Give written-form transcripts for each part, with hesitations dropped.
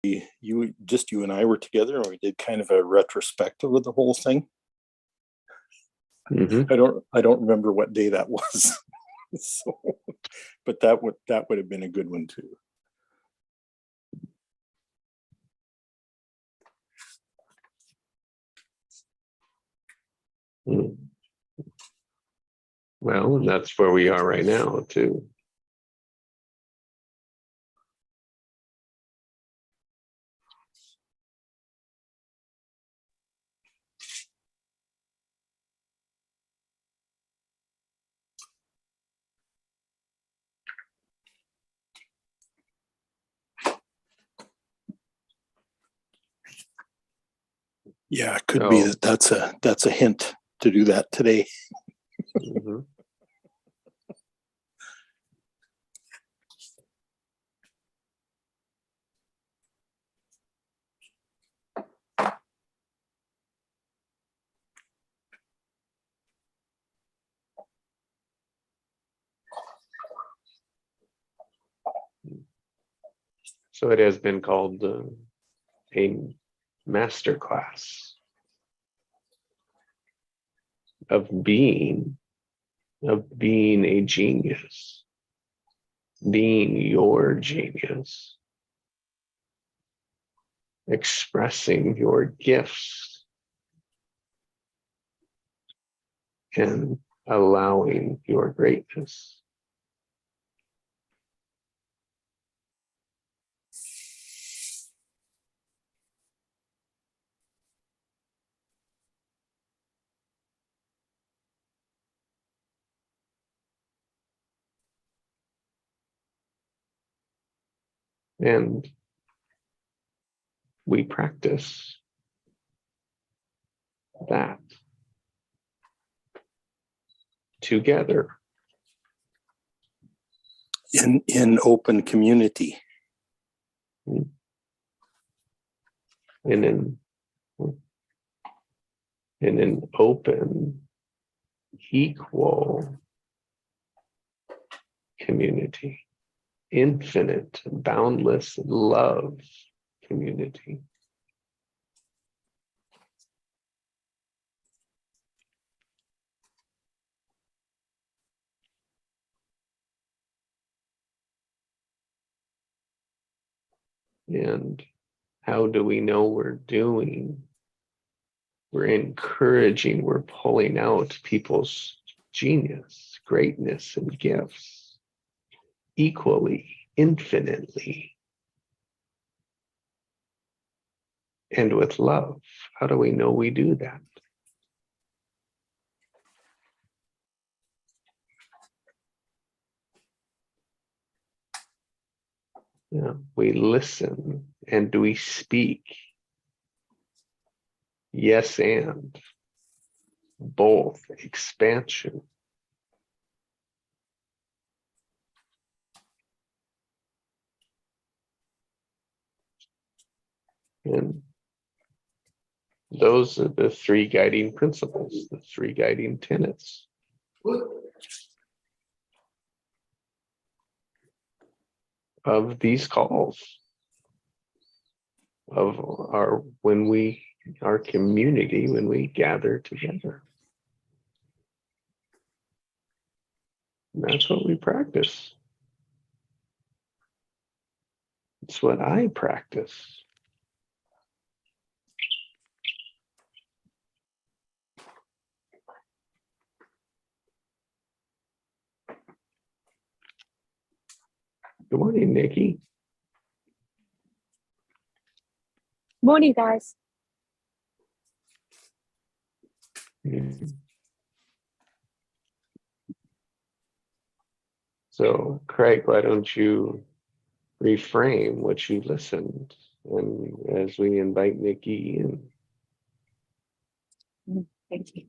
you and I were together, and we did kind of a retrospective of the whole thing. Mm-hmm. I don't remember what day that was. So, but that would have been a good one too. Well, and that's where we are right now too. Yeah, it could be that's a hint to do that today. Mm-hmm. So it has been called a masterclass of being a genius, being your genius, expressing your gifts, and allowing your greatness. And we practice that together in open community, and in an open, equal community, infinite, boundless love community. And how do we know we're doing? We're encouraging, we're pulling out people's genius, greatness, and gifts equally, infinitely, and with love. How do we know we do that? Yeah, we listen and we speak. Yes, and both expansion. And those are the three guiding principles, the three guiding tenets. Of these calls, of our community, when we gather together. And that's what we practice. It's what I practice. Good morning, Nikki. Morning, guys. So, Craig, why don't you reframe what you listened, and as we invite Nikki in. Thank you.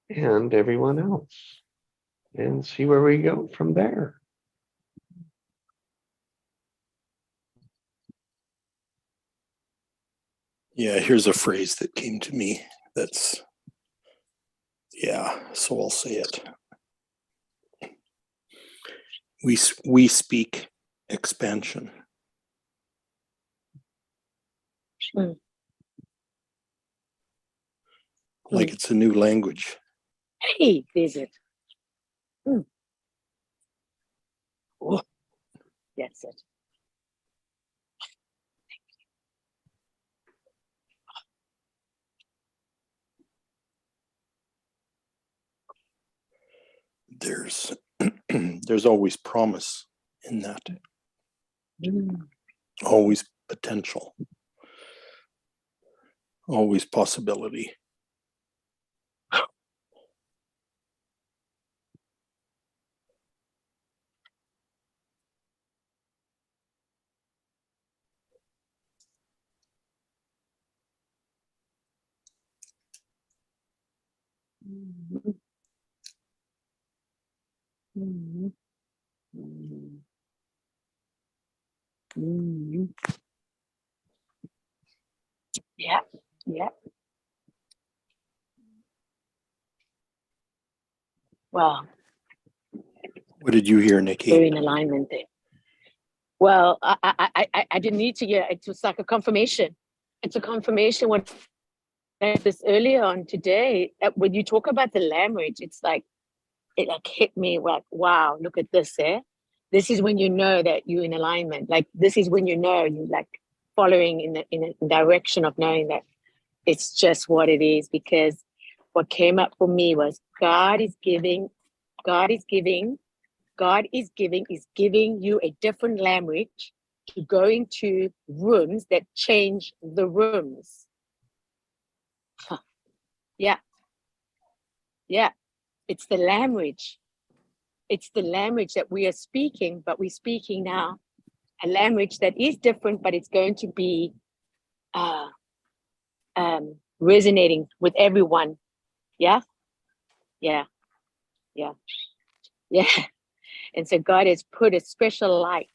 And everyone else, and see where we go from there. Yeah, here's a phrase that came to me that's, so I'll say it. We speak expansion. Mm. Like it's a new language. Hey, there's it. Oh, that's it. There's there's always promise in that. Always potential. Always possibility. Mhm. Mhm. Mhm. Mhm. Yeah, yeah. Well, What did you hear, we're Nikki? in alignment there. Well, I didn't need to hear. It was like a confirmation. It's a confirmation. What I said this earlier on today, when you talk about the language, it's like it like hit me like, wow, look at this, eh? This is when you know that you're in alignment. Like this is when you know you like following in a direction of knowing that it's just what it is. Because what came up for me was God is giving, God is giving, God is giving you a different language to go into rooms that change the rooms. Huh. Yeah, yeah. It's the language. It's the language that we are speaking, but we're speaking now a language that is different, but it's going to be uh, resonating with everyone. Yeah, yeah, yeah, yeah. And so God has put a special light.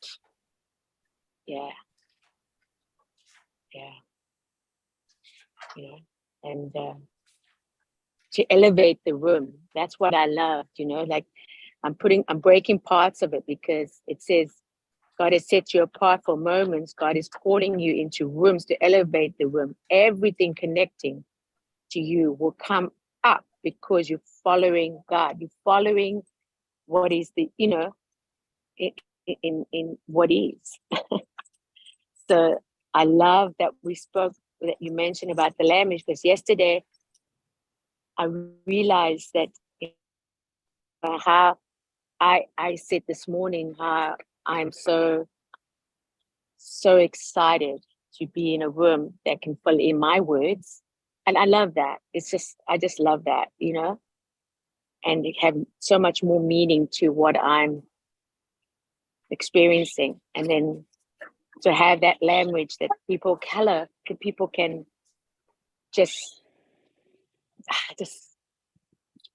Yeah, yeah, yeah. And to elevate the room. That's what I love, like I'm breaking parts of it because it says God has set you apart for moments. God is calling you into rooms to elevate the room. Everything connecting to you will come up because you're following God. You're following what is in what is. So I love that that you mentioned about the language, because yesterday I realized that how I said this morning how I'm so excited to be in a room that can fill in my words. And I love that. I just love that, and it have so much more meaning to what I'm experiencing. And then to have that language that people can just just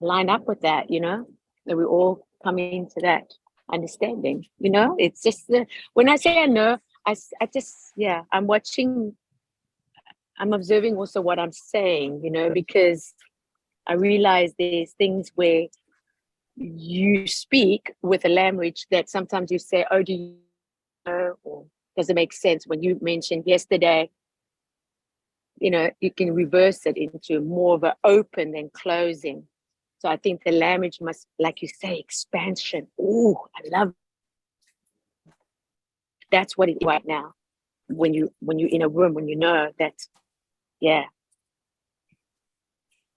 line up with that, that we all come into that understanding, it's just when I say I know, I just, yeah, I'm observing also what I'm saying, because I realize there's things where you speak with a language that sometimes you say, oh, do you know, or does it make sense? When you mentioned yesterday, you can reverse it into more of an open than closing. So I think the language must, like you say, expansion. Oh, I love that's what it is right now. When you're in a room, when you know that, yeah,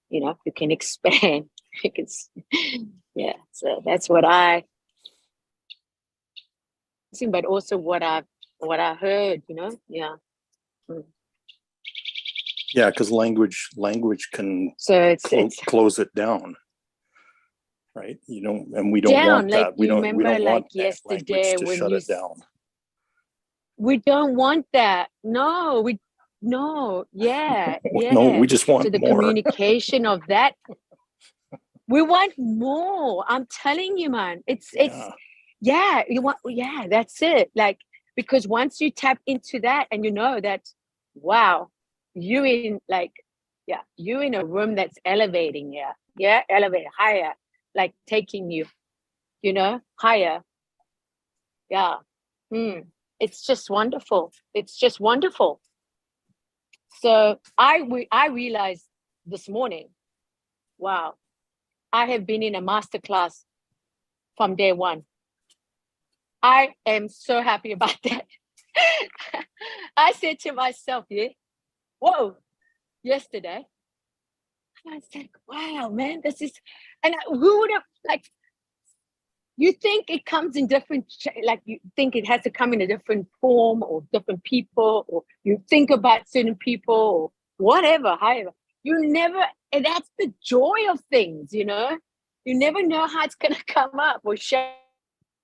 you can expand. You can, yeah. So that's what I see, but also what I heard, yeah. Mm. Yeah, because language can So it's close it down, right? And we don't down. want Like that. you We remember, don't like want that language yesterday to when shut you it down. we don't want that. No, no, yeah, No, yeah. we just So want the more. communication of that, we want more. I'm telling you, man. It's Yeah. yeah, yeah, that's it. Like, because once you tap into that and you know that, wow, you in like, yeah, you in a room that's elevating, yeah, elevate higher, like taking you, higher. Yeah. It's just wonderful. It's just wonderful. So I realized this morning, wow, I have been in a masterclass from day one. I am so happy about that. I said to myself, yeah, whoa, yesterday. I was like, wow, man, this is, and who would have, like, you think it comes in different, like you think it has to come in a different form or different people, or you think about certain people or whatever, however, you never, and that's the joy of things, you know? You never know how it's going to come up or show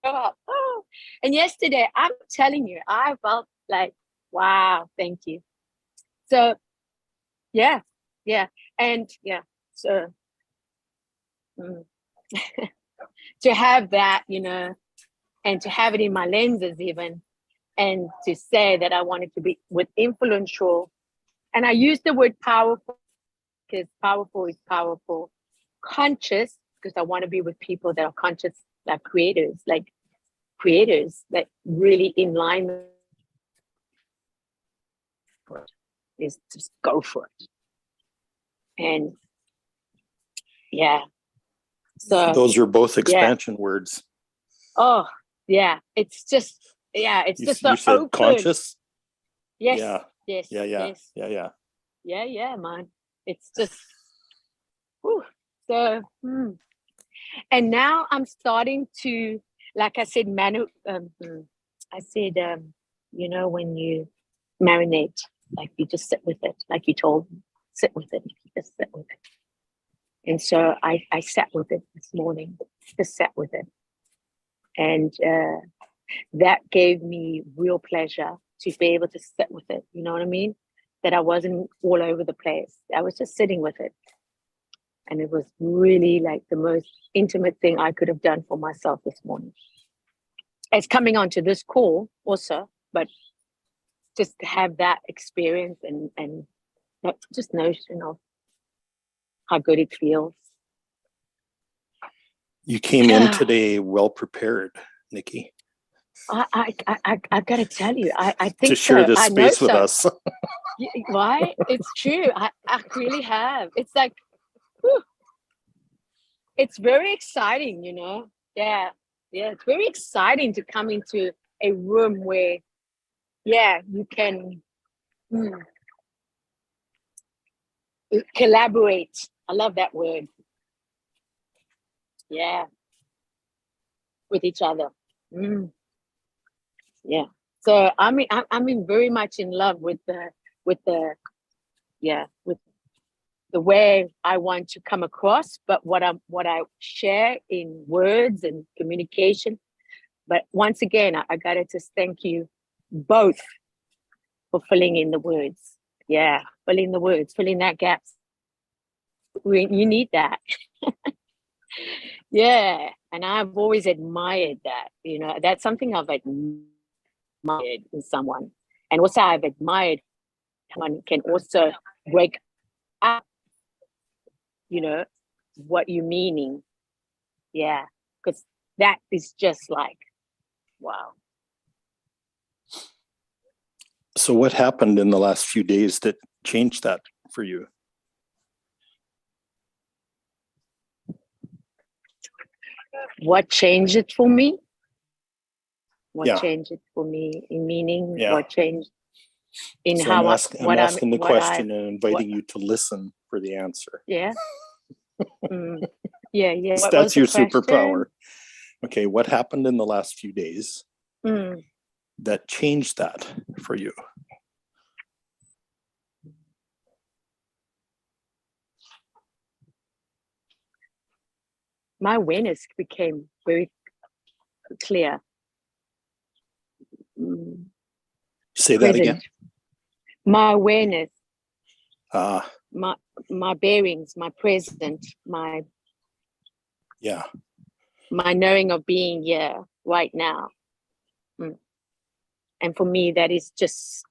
up. Oh. And yesterday, I'm telling you, I felt like, wow, thank you. So, yeah. And yeah, so to have that, you know, and to have it in my lenses even, and to say that I wanted to be with influential, and I use the word powerful because powerful is powerful, conscious because I want to be with people that are conscious, like creators that really in line for it, is just go for it. And yeah, so Those are both expansion words. oh yeah, it's just it's You, just you the said open. conscious? Yes, Yeah. yes, Yeah, man. It's just whew. So and now I'm starting to, like I said, you know, when you marinate, like you just sit with it, like you told me, sit with it, just sit with it. And so I sat with it this morning, just sat with it. And that gave me real pleasure to be able to sit with it. You know what I mean? That I wasn't all over the place. I was just sitting with it. And it was really like the most intimate thing I could have done for myself this morning. It's coming onto this call also, but just to have that experience and that just notion of how good it feels. You came in today well prepared, Nikki. I got to tell you, I think to share so. this I know space with so. us. Why? It's true. I really have. It's like, whew. It's very exciting, you know? Yeah. It's very exciting to come into a room where, you can collaborate. I love that word. Yeah. With each other. Yeah. So I'm very much in love with the with the way I want to come across, but what I share in words and communication. But once again, I gotta just thank you both for filling in the words. Yeah, filling the words, filling that gaps. You need that. Yeah, and I've always admired that. You know, that's something I've admired in someone, and also I've admired someone can also break up. You know what you meaning. Yeah, because that is just like, wow. So what happened in the last few days that changed that for you? What changed it for me? What Yeah. changed it for me in meaning? Yeah. What changed in So how I'm asking the question and inviting you to listen for the answer. Yeah. Yeah. What That's was your the question? superpower. Okay, what happened in the last few days that changed that for you? My awareness became very clear. Say Present. that again. My awareness, Ah, my bearings, my present, my yeah. my knowing of being here right now. And for me, that is just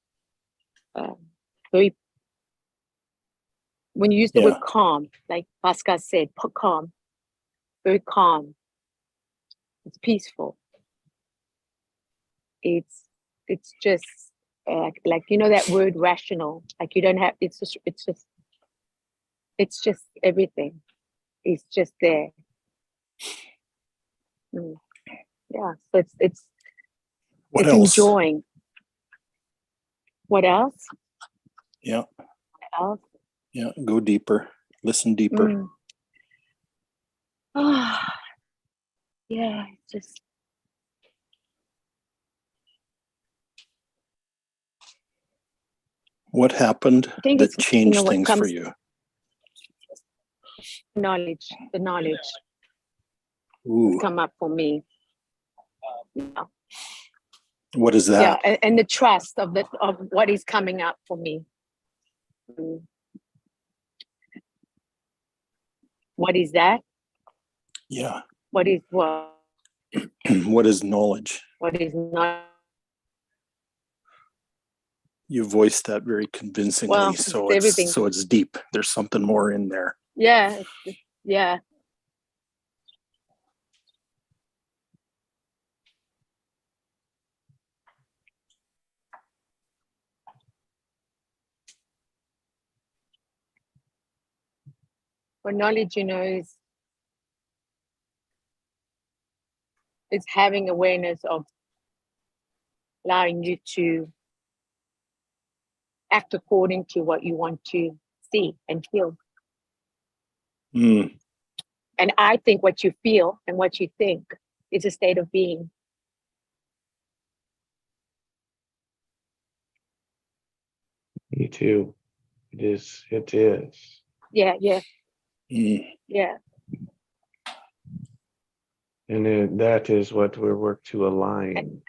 very, when you use the word calm, like Pascal said, calm, very calm. It's peaceful. It's just like you know that word rational. Like you don't have. It's just everything. It's just there. Mm. Yeah. So it's What it's else? enjoying. What else? Yeah. What else? Yeah. Go deeper. Listen deeper. Mm. Oh, yeah. Just What happened I think that it's changed what things for comes you? knowledge. The knowledge has Ooh, come up for me. Yeah. what is Yeah, that? and the trust of what is coming up for me. Mm. What is that? Yeah. What is what? What is knowledge? What is not? You voiced that very convincingly. Well, So it's everything. so it's deep. There's something more in there. Yeah, yeah. But knowledge, you know, is having awareness of allowing you to act according to what you want to see and feel. Mm, And I think what you feel and what you think is a state of being. Me too. It is. It is. Yeah, yeah, mm, yeah. And that is what we work to align,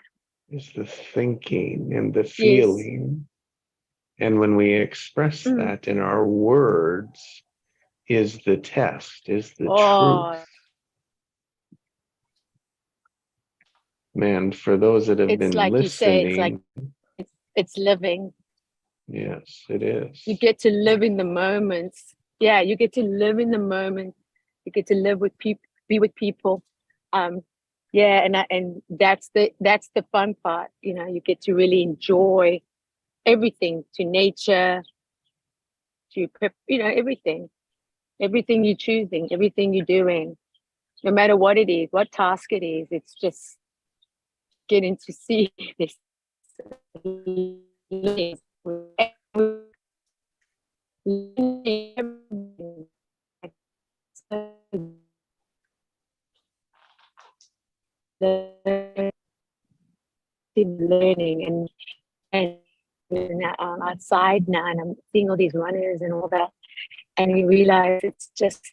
is the thinking and the Yes. feeling. And when we express Mm. that in our words, is the test, is the Oh, truth. Man, for those that have it's been like you say, it's like listening, it's living. yes, it is. You get to live in the moments. Yeah, you get to live in the moment. You get to live with people, be with people. Yeah, and that's the fun part. You know, you get to really enjoy everything, to nature, to everything you're choosing, everything you're doing, no matter what it is, what task it is. It's just getting to see this learning and outside now, and I'm seeing all these runners and all that, and you realize it's just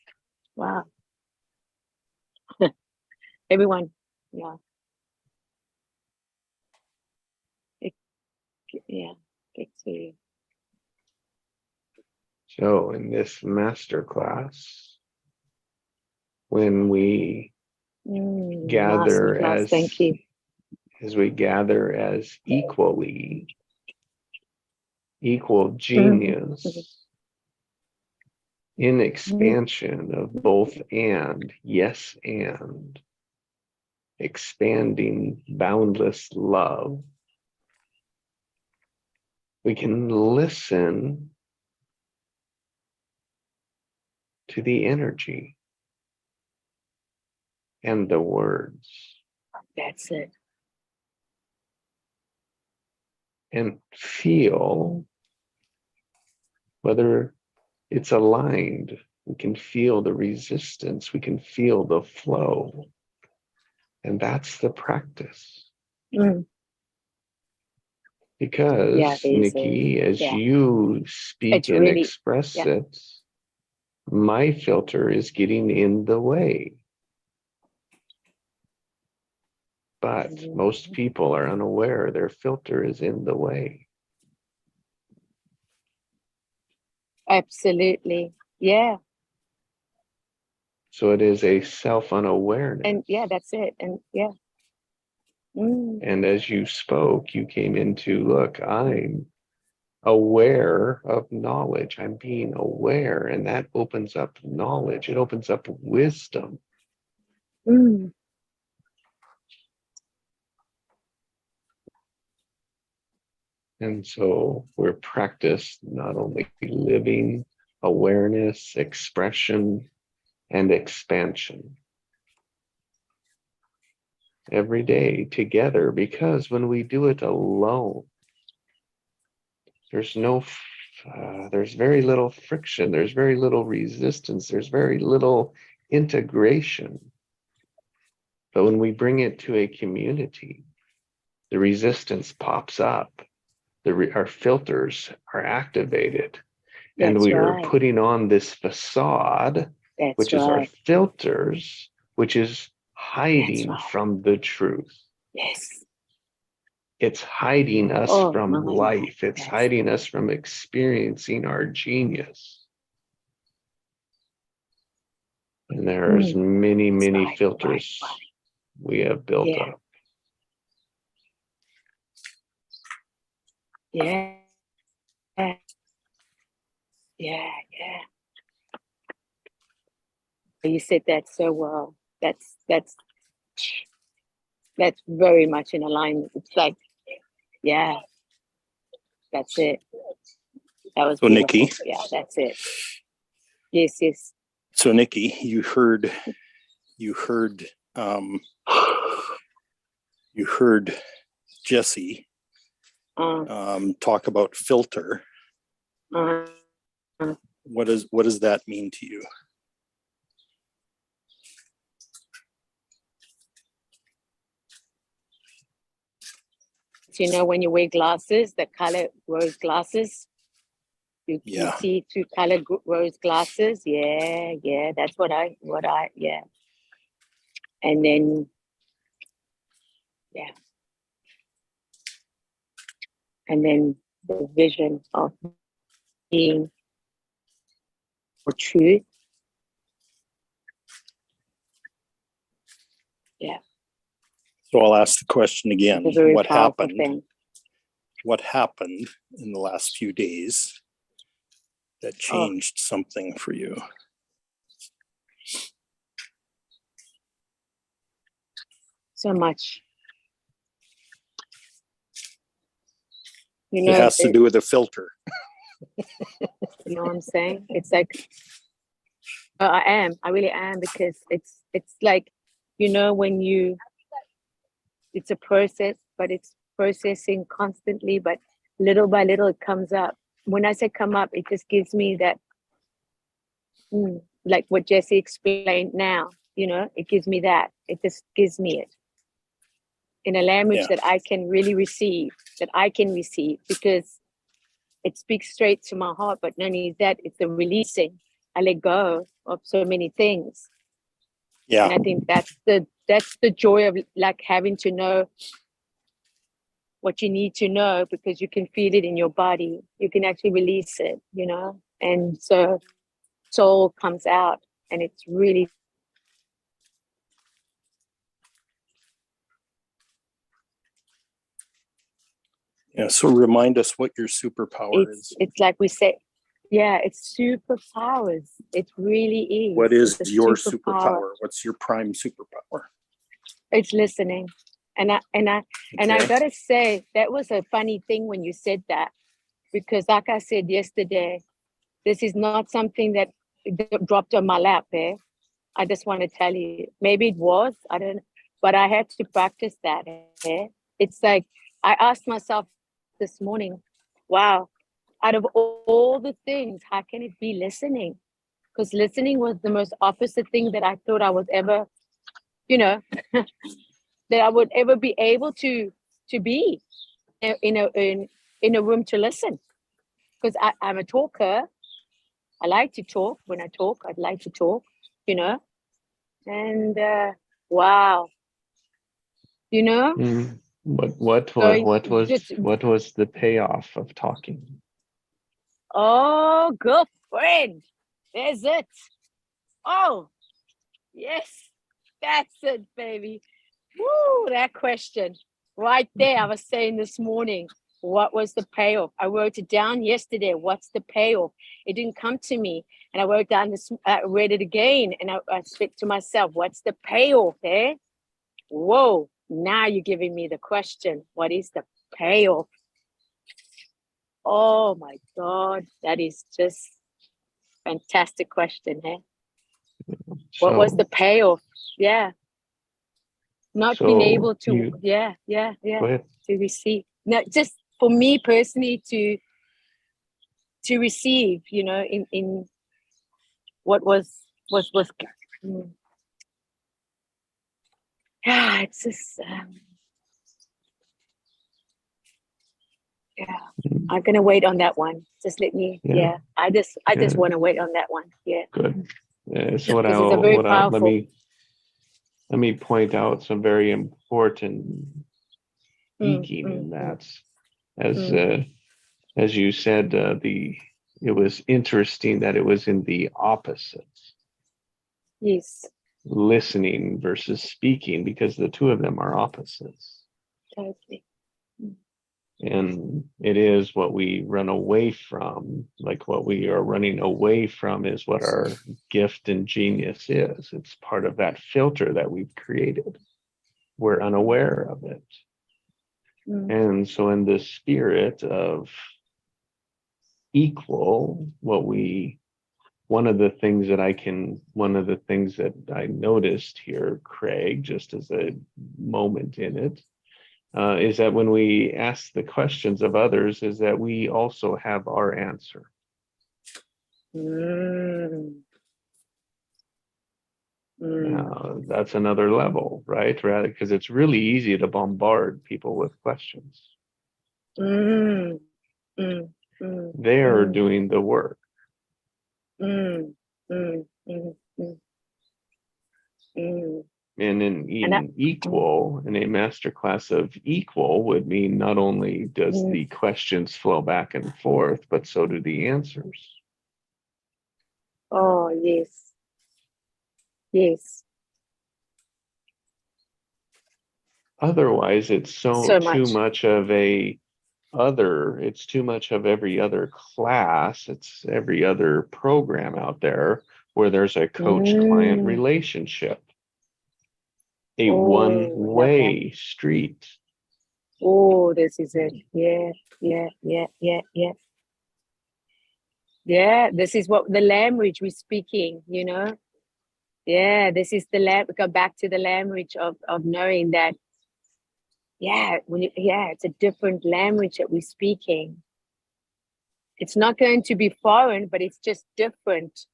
wow. Everyone, yeah, it, yeah, it's a, So in this masterclass, when we gather masterclass. Thank you. as we gather as equal Mhm. genius in expansion of both and, yes, and expanding boundless love, we can listen to the energy and the words That's it. and feel whether it's aligned. We can feel the resistance, we can feel the flow. And that's the practice. Mm. Because, Yeah, Nikki, as yeah. you speak It's and really, express yeah. it, my filter is getting in the way. But most people are unaware their filter is in the way. Absolutely, yeah. So it is a self-unawareness. And yeah, that's it. And yeah. And as you spoke, you came into, look, I'm aware of knowledge. I'm being aware, and that opens up knowledge. It opens up wisdom. Mm. And so we're practiced not only living awareness, expression, and expansion every day together, because when we do it alone, there's very little friction, there's very little resistance, there's very little integration. But when we bring it to a community, the resistance pops up, our filters are activated, and we are putting on this facade, which is our filters, which is hiding from the truth. Yes. It's hiding us from life. It's hiding us from experiencing our genius. And there's many, many filters we have built up. Yeah. You said that so well. That's very much in alignment. It's like, yeah, that's it. That was so beautiful. Nikki. Yeah, that's it. Yes. So Nikki, you heard Jesse talk about filter. What does that mean to you? You know, when you wear glasses, the color rose glasses, you see through colored rose glasses. Yeah, that's what I and then and then the vision of being for truth. Yeah. So I'll ask the question again. What happened? Thing. What happened in the last few days that changed something for you? So much. You know, it has to do with a filter. You know what I'm saying? It's like, I really am, because it's like, you know, when it's a process, but it's processing constantly, but little by little it comes up. When I say come up, it just gives me that, like what Jesse explained now, you know, it gives me that. It just gives me it in a language that I can really receive, because it speaks straight to my heart. But not only that, it's the releasing. I let go of so many things. Yeah. And I think that's the joy of like having to know what you need to know, because you can feel it in your body. You can actually release it, you know? And so soul comes out, and it's really so remind us what your superpower is. It's like we say, it's superpowers. It really is. What is your superpower? What's your prime superpower? It's listening. And I gotta say, that was a funny thing when you said that, because like I said yesterday, this is not something that dropped on my lap. I just want to tell you, maybe it was, I don't know, but I had to practice that. It's like, I asked myself this morning, wow, out of all the things, how can it be listening? Because listening was the most opposite thing that I thought I was ever, you know, that I would ever be able to be in a room to listen. Because I'm a talker. I like to talk. When I talk, I'd like to talk, you know. And wow, you know. What was the payoff of talking? Oh, girlfriend, there's it. Oh, yes, that's it, baby. Woo, that question right there. I was saying this morning, what was the payoff? I wrote it down yesterday. What's the payoff? It didn't come to me. And I wrote down this, I read it again, and I speak to myself, what's the payoff there? Whoa, now you're giving me the question. What is the payoff? Oh my God, that is just fantastic question, eh? What was the payoff? Yeah. Not being able to, Go ahead. to receive. No, just for me personally to receive, you know, in what was yeah, it's just yeah. I'm gonna wait on that one. Just let me. Yeah. I just want to wait on that one. Yeah. Good. So let me point out some very important speaking in that. As you said, it was interesting that it was in the opposites. Yes. Listening versus speaking, because the two of them are opposites. Totally. And it is what we run away from, like what we are running away from is what our gift and genius is. It's part of that filter that we've created. We're unaware of it. And so in the spirit of equal, one of the things that I noticed here, Craig, just as a moment in it, is that when we ask the questions of others, is that we also have our answer. That's another level, right? Rather, because it's really easy to bombard people with questions. They are doing the work. And in equal, in a masterclass of equal would mean not only does the questions flow back and forth, but so do the answers. Oh, yes. Yes. Otherwise, it's too much of it's too much of every other class. It's every other program out there where there's a coach-client relationship. A one-way street. Oh, this is it. Yeah. Yeah, this is what the language we're speaking, you know. Yeah, this is go back to the language of knowing that, it's a different language that we're speaking. It's not going to be foreign, but it's just different.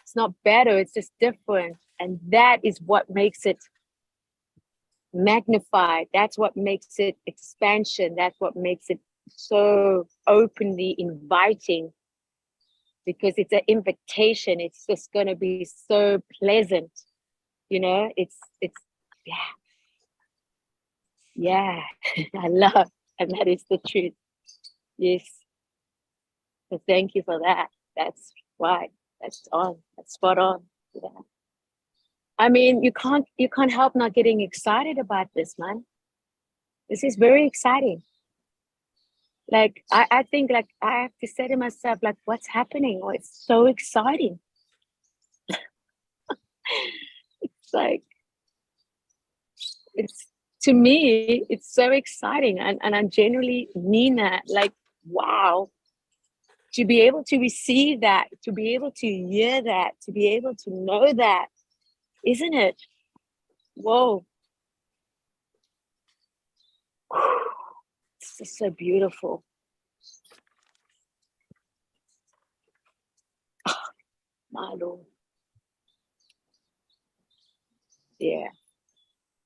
It's not better, it's just different. And that is what makes it magnified. That's what makes it expansion. That's what makes it so openly inviting, because it's an invitation. It's just going to be so pleasant, you know. It's yeah. I love, and that is the truth. Yes. So thank you for that. That's right. That's spot on. Yeah. I mean, you can't help not getting excited about this, man. This is very exciting. Like, I think, like, I have to say to myself, like, what's happening? Oh, it's so exciting. It's like, to me, it's so exciting. And I genuinely mean that. Like, wow. To be able to receive that, to be able to hear that, to be able to know that, isn't it? Whoa. It's just so beautiful. Oh, my Lord. Yeah.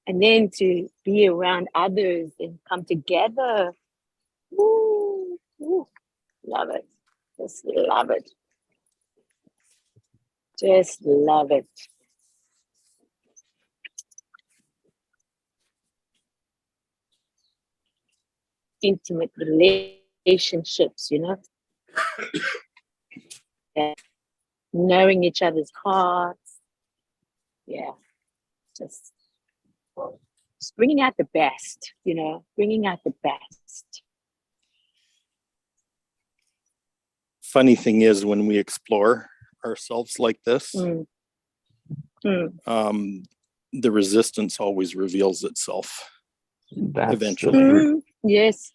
And then to be around others and come together. Woo, woo. Love it. Just love it. Just love it. Intimate relationships, you know. Yeah. Knowing each other's hearts. Yeah. Just bringing out the best, you know, bringing out the best. Funny thing is, when we explore ourselves like this, the resistance always reveals itself eventually. Yes.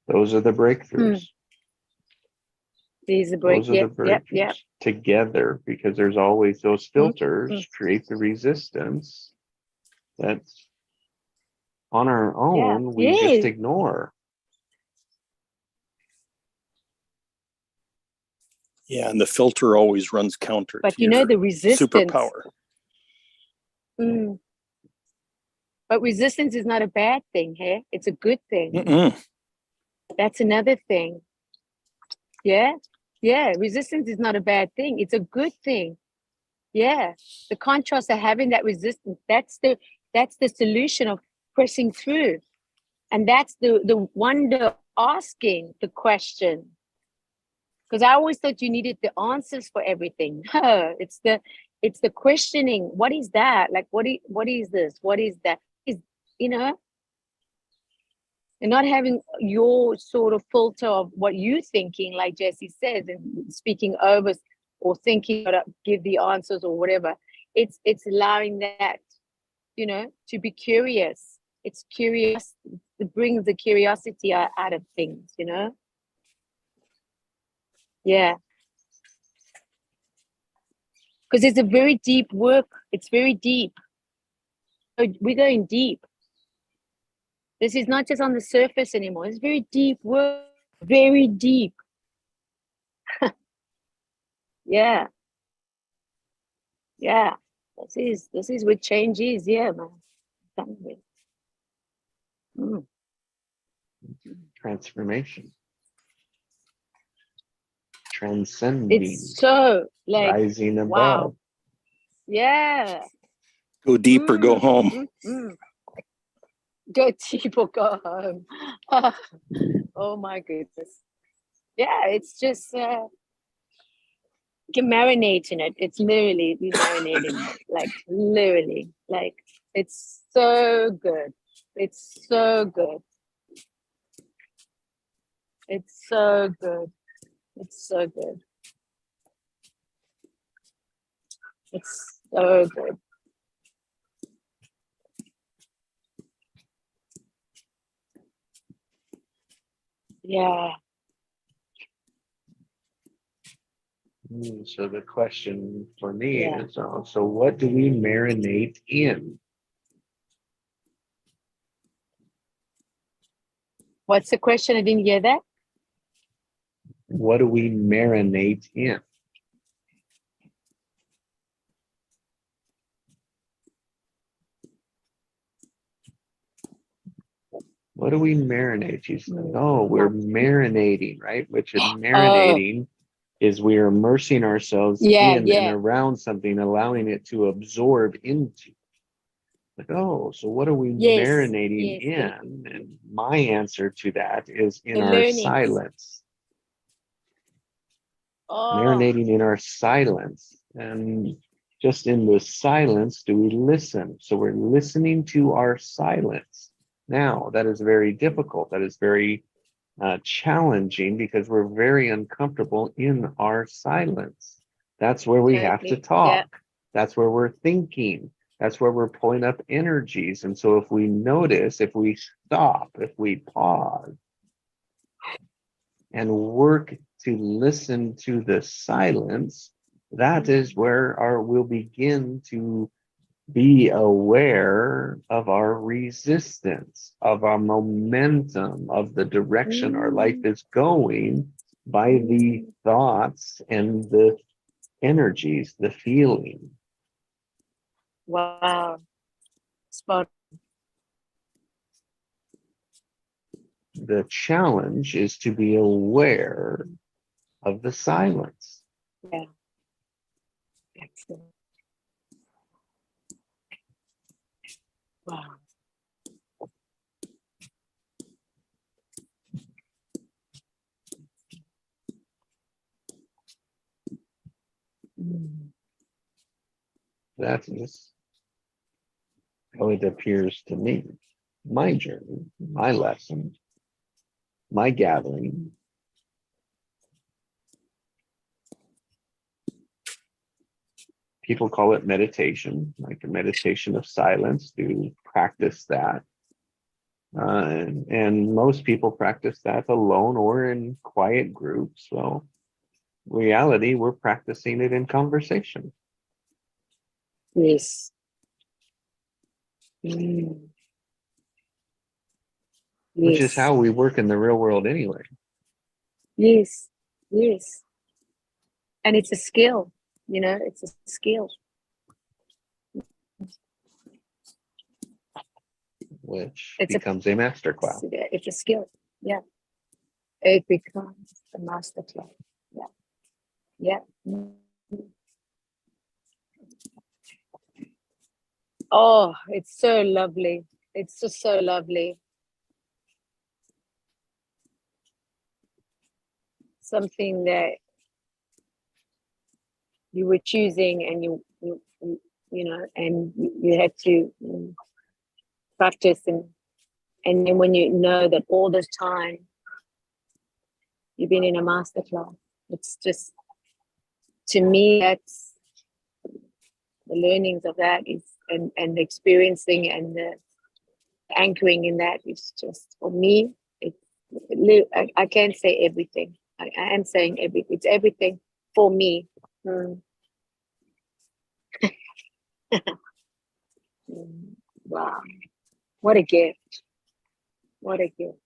Those are the breakthroughs. These are break. Those are the Yep, yep, bridges yep. together, because there's always those filters mm. create the resistance that's on our Yeah. own we just Yes. ignore. Yeah, and the filter always runs counter But to you know, your the resistance. superpower. But resistance is not a bad thing, hey? It's a good thing. Mm-mm. That's another thing. Yeah. Yeah. Resistance is not a bad thing. It's a good thing. Yeah. The contrast of having that resistance, that's the solution of pressing through. And that's the wonder asking the question. Because I always thought you needed the answers for everything. No, it's the questioning. What is that? Like, what is this? What is that? You know, and not having your sort of filter of what you're thinking, like Jesse says, and speaking over or thinking how to give the answers or whatever. It's allowing that, you know, to be curious. It's curious. It brings the curiosity out of things, you know. Yeah. Because it's a very deep work. It's very deep. We're going deep. This is not just on the surface anymore. It's very deep work. Very deep. Yeah. Yeah. This is what change is. Yeah, man. Transformation, transcending, It's so like rising above. wow. Yeah. Go deep or go home. Go deep or go home. Oh my goodness. Yeah, it's just you marinate in it. It's literally you marinate in it. Like literally. Like it's so good. It's so good. It's so good. It's so good. It's so good. Yeah. So the question for me is, so what do we marinate in? What's the question? I didn't hear that. What do we marinate in? What do we marinate? You said, oh, we're marinating, right? Which is marinating is we are immersing ourselves in and around something, allowing it to absorb into. Like, oh, so what are we marinating in? And my answer to that is in our silence. Marinating in our silence. And just in the silence, do we listen? So we're listening to our silence. Now, that is very difficult. That is very challenging because we're very uncomfortable in our silence. That's where we have to talk. Yeah. That's where we're thinking. That's where we're pulling up energies. And so if we notice, if we stop, if we pause and work to listen to the silence, that is where we'll begin to be aware of our resistance, of our momentum, of the direction our life is going by the thoughts and the energies, the feeling. Wow. Spot. The challenge is to be aware of the silence. Yeah. Excellent. Wow. That is how it appears to me. My journey, my lesson, my gathering. People call it meditation, like a meditation of silence, to practice that. And most people practice that alone or in quiet groups. So reality, we're practicing it in conversation. Yes. Mm. Which is Yes. how we work in the real world anyway. Yes. Yes. And it's a skill, you know, it's a skill. Which It's becomes a master class. It's a skill. Yeah. It becomes a master class. Yeah. Yeah. Mm. Oh, it's so lovely. It's just so lovely. Something that you were choosing and you know, and you had to practice and then when you know that all this time you've been in a master class, it's just, to me, that's the learnings of that is, and the experiencing and the anchoring in that is just, for me, I can't say everything. I am saying everything. It's everything for me. Mm. Wow. What a gift. What a gift.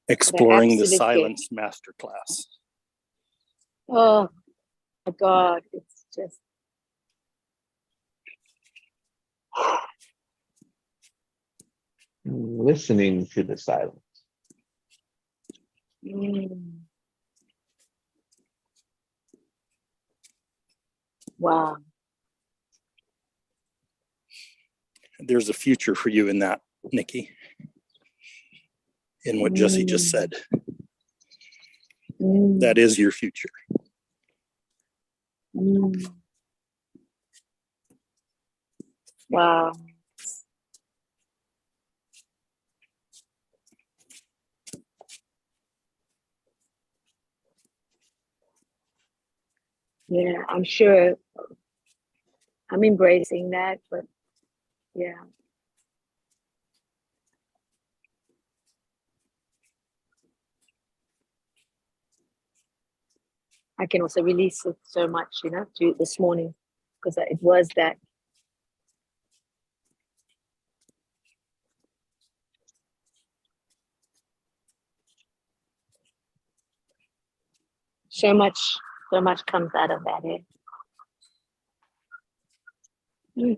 Exploring the absolute silence masterclass. Oh my God. It's just, Listening to the silence. Wow. There's a future for you in that, Nikki, in what Jesse just said. That is your future. Wow. Yeah, I'm sure I'm embracing that, but yeah. I can also release it so much, you know, to this morning, because it was that. So much comes out of that. Eh?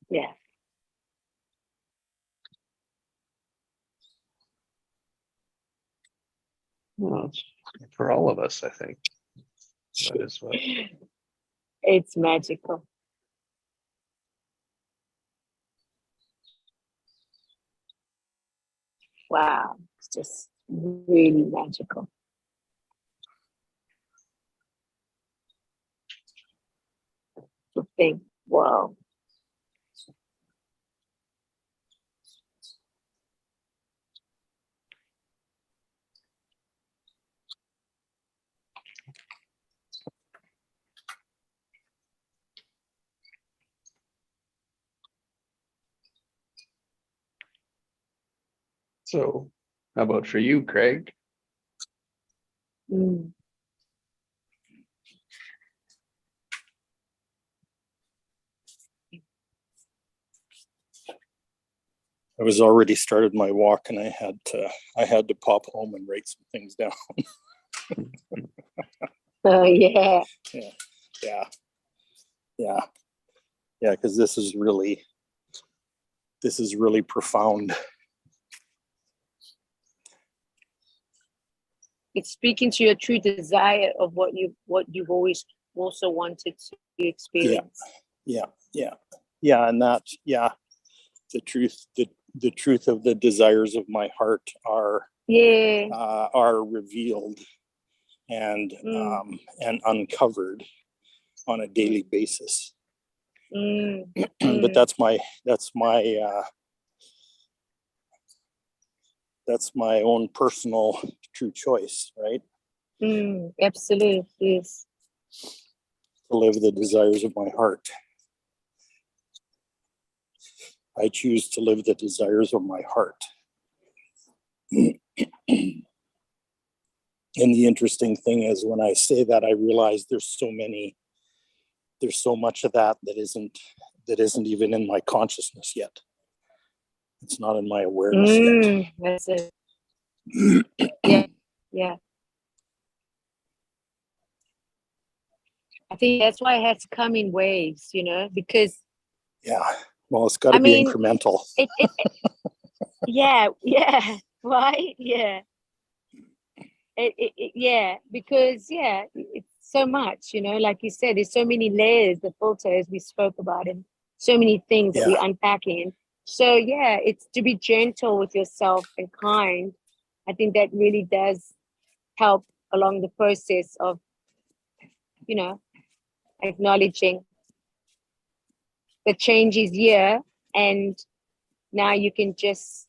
Yeah. Well, it's for all of us, I think. That is what. It's magical. Wow. It's just really magical. To think, wow. So, how about for you, Craig? Mm. I was already started my walk and I had to pop home and write some things down. Oh, yeah. Yeah, because this is really profound. It's speaking to your true desire of what you've always also wanted to experience. Yeah, and that, the truth of the desires of my heart are revealed and uncovered on a daily basis. But that's my own personal true choice, right? Absolutely, yes. To live the desires of my heart. I choose to live the desires of my heart. And the interesting thing is, when I say that, I realize there's so much of that isn't even in my consciousness yet. It's not in my awareness yet. That's it. Yeah, yeah. I think that's why it has to come in waves, because Yeah. Well, it's got to I be mean, incremental. yeah, right, yeah. Yeah, because it's so much, like you said, there's so many layers, the filter, as we spoke about, and so many things that we're unpacking. So it's to be gentle with yourself and kind. I think that really does help along the process of, acknowledging the change is here, and now you can just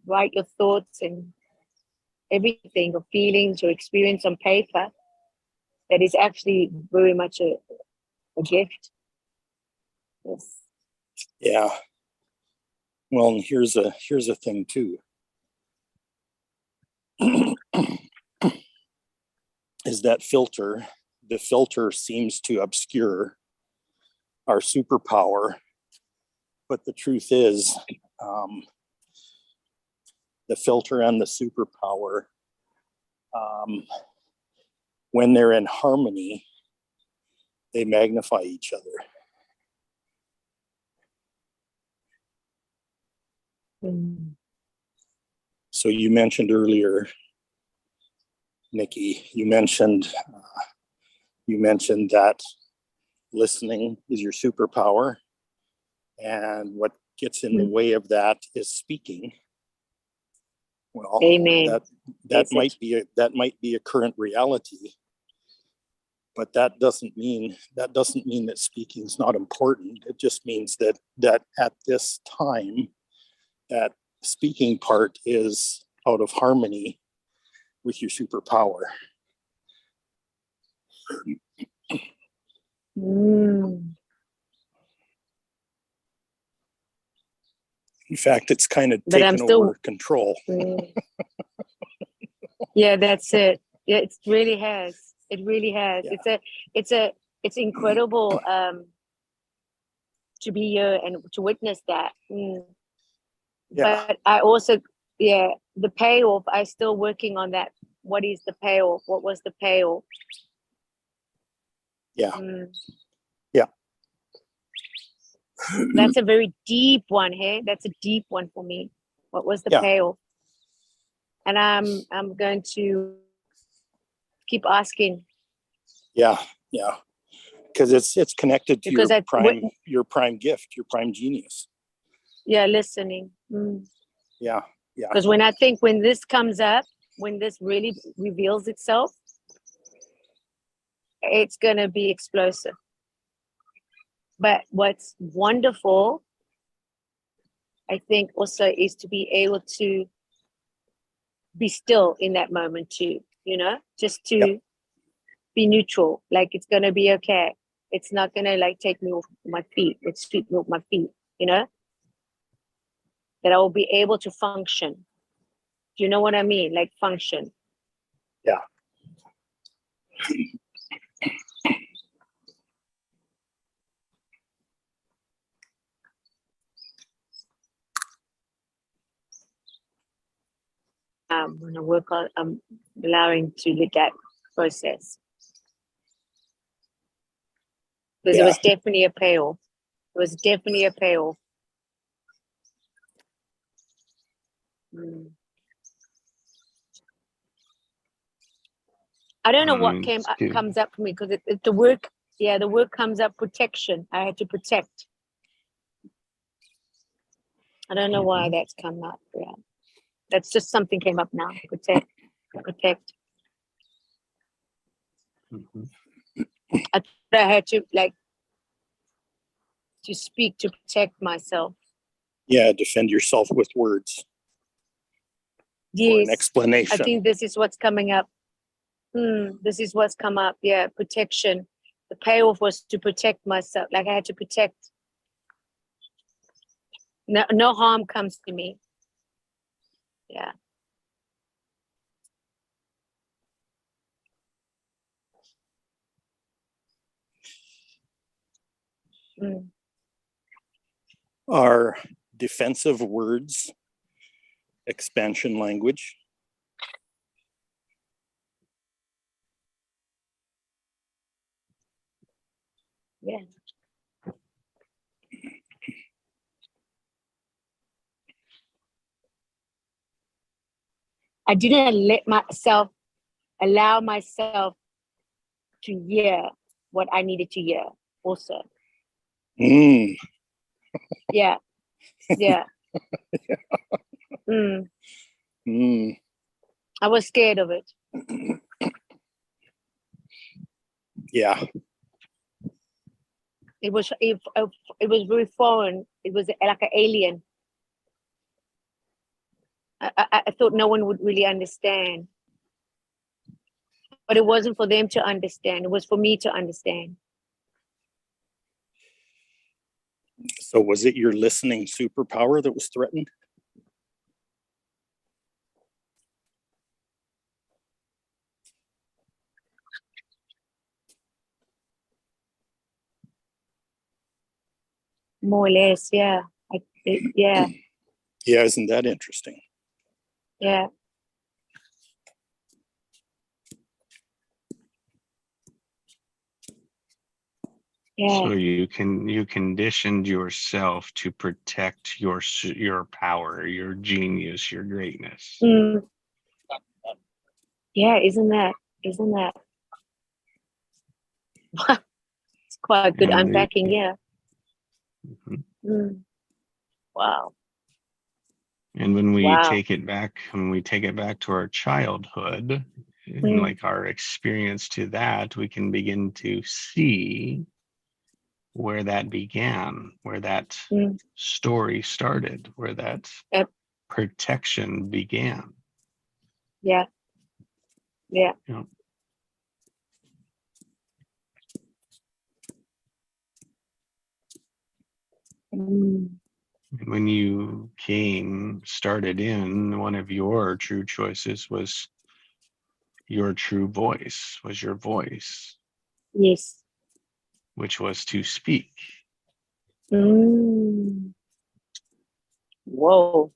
write your thoughts and everything, your feelings, your experience on paper. That is actually very much a gift. Yes. Yeah. Well, and here's a thing too. Is that the filter seems to obscure our superpower, but the truth is, the filter and the superpower, when they're in harmony, they magnify each other. So you mentioned earlier, Nikki, you mentioned that listening is your superpower, and what gets in the way of that is speaking. Well, Amen. that might be a current reality, but that doesn't mean that speaking is not important. It just means that at this time, that speaking part is out of harmony with your superpower. In fact, it's kind of taken over control. Yeah, that's it. Yeah, it really has. It really has. Yeah. It's incredible to be here and to witness that. Yeah. But I also, the payoff, I'm still working on that. What is the payoff? What was the payoff? Yeah. Yeah. That's a very deep one, hey? That's a deep one for me. What was the payoff? And I'm going to keep asking. Yeah. Because it's connected to your prime gift, your prime genius. Yeah, listening. Yeah. Because when this comes up, when this really reveals itself, it's gonna be explosive. But what's wonderful, I think, also is to be able to be still in that moment too, just to be neutral. Like, it's gonna be okay. It's not gonna take me off my feet. It's sweep me off my feet, that I will be able to function. Do you know what I mean? Like, function. Yeah. I'm going to work on allowing to let that process. Because it was definitely a payoff. It was definitely a payoff. I don't know what comes up for me, because the work comes up, protection. I had to protect. I don't know why that's come up. Yeah. That's just something came up now. Protect. I thought I had to to speak to protect myself. Yeah, defend yourself with words. Yes. Or an explanation. I think this is what's coming up. This is what's come up. Yeah, protection. The payoff was to protect myself. Like I had to protect. No harm comes to me. Yeah. Are defensive words expansion language? Yeah. I didn't allow myself to hear what I needed to hear also. Mm. Yeah. Yeah. I was scared of it. Yeah. It was very foreign. It was like an alien. I thought no one would really understand. But it wasn't for them to understand. It was for me to understand. So was it your listening superpower that was threatened? More or less, yeah. Yeah. Yeah, isn't that interesting? Yeah. Yeah. So you conditioned yourself to protect your power, your genius, your greatness. Yeah, isn't that? It's quite good unpacking, yeah. Wow. And when we take it back to our childhood, and like our experience to that, we can begin to see where that began, where that story started, where that protection began. Yeah. Yeah. Yeah. When you started in, one of your true choices was your true voice, was your voice. Yes. Which was to speak. Whoa.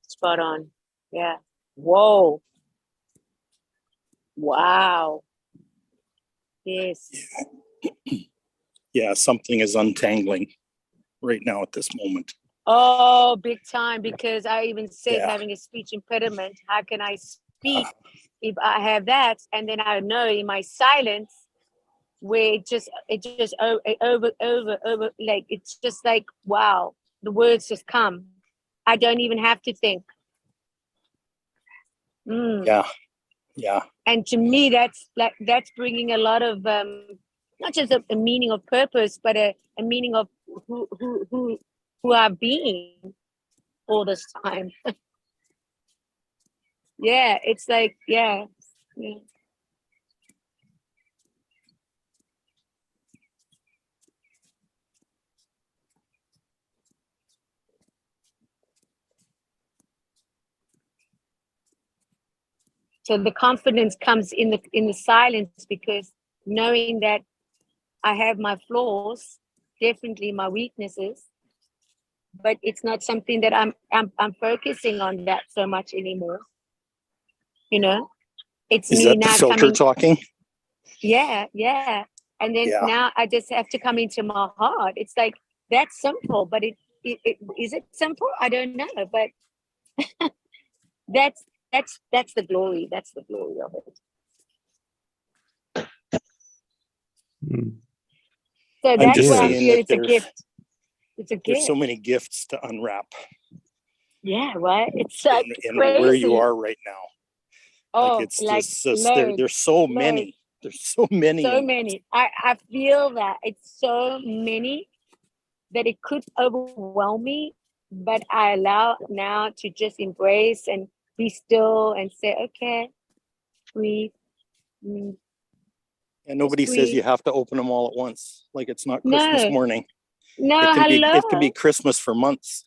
Spot on. Yeah. Whoa. Wow. Yes. Yeah, something is untangling right now at this moment. Oh, big time, because I even said having a speech impediment. How can I speak if I have that? And then I know in my silence where it just over, like, it's just like, wow, the words just come. I don't even have to think. Yeah. And to me, that's bringing a lot of not just a meaning of purpose, but a meaning of who I've been all this time. Yeah, it's like, yeah. So the confidence comes in the silence, because knowing that I have my flaws, definitely my weaknesses, but it's not something that I'm focusing on that so much anymore. You know, it's is me that now the filter coming. talking? Yeah. And then now I just have to come into my heart. It's like, that's simple, but it is it simple? I don't know, but that's the glory. That's the glory of it. So that's why I feel it's a gift. It's a gift. There's so many gifts to unwrap. Yeah, right. It's like in crazy. Where you are right now. Oh, it's just there's so many. There's so many. So many. I feel that it's so many that it could overwhelm me, but I allow now to just embrace and be still and say, okay, breathe, Mm. And nobody says Sweet. you have to open them all at once. Like it's not No. Christmas morning. No, It can be hello. Christmas for months.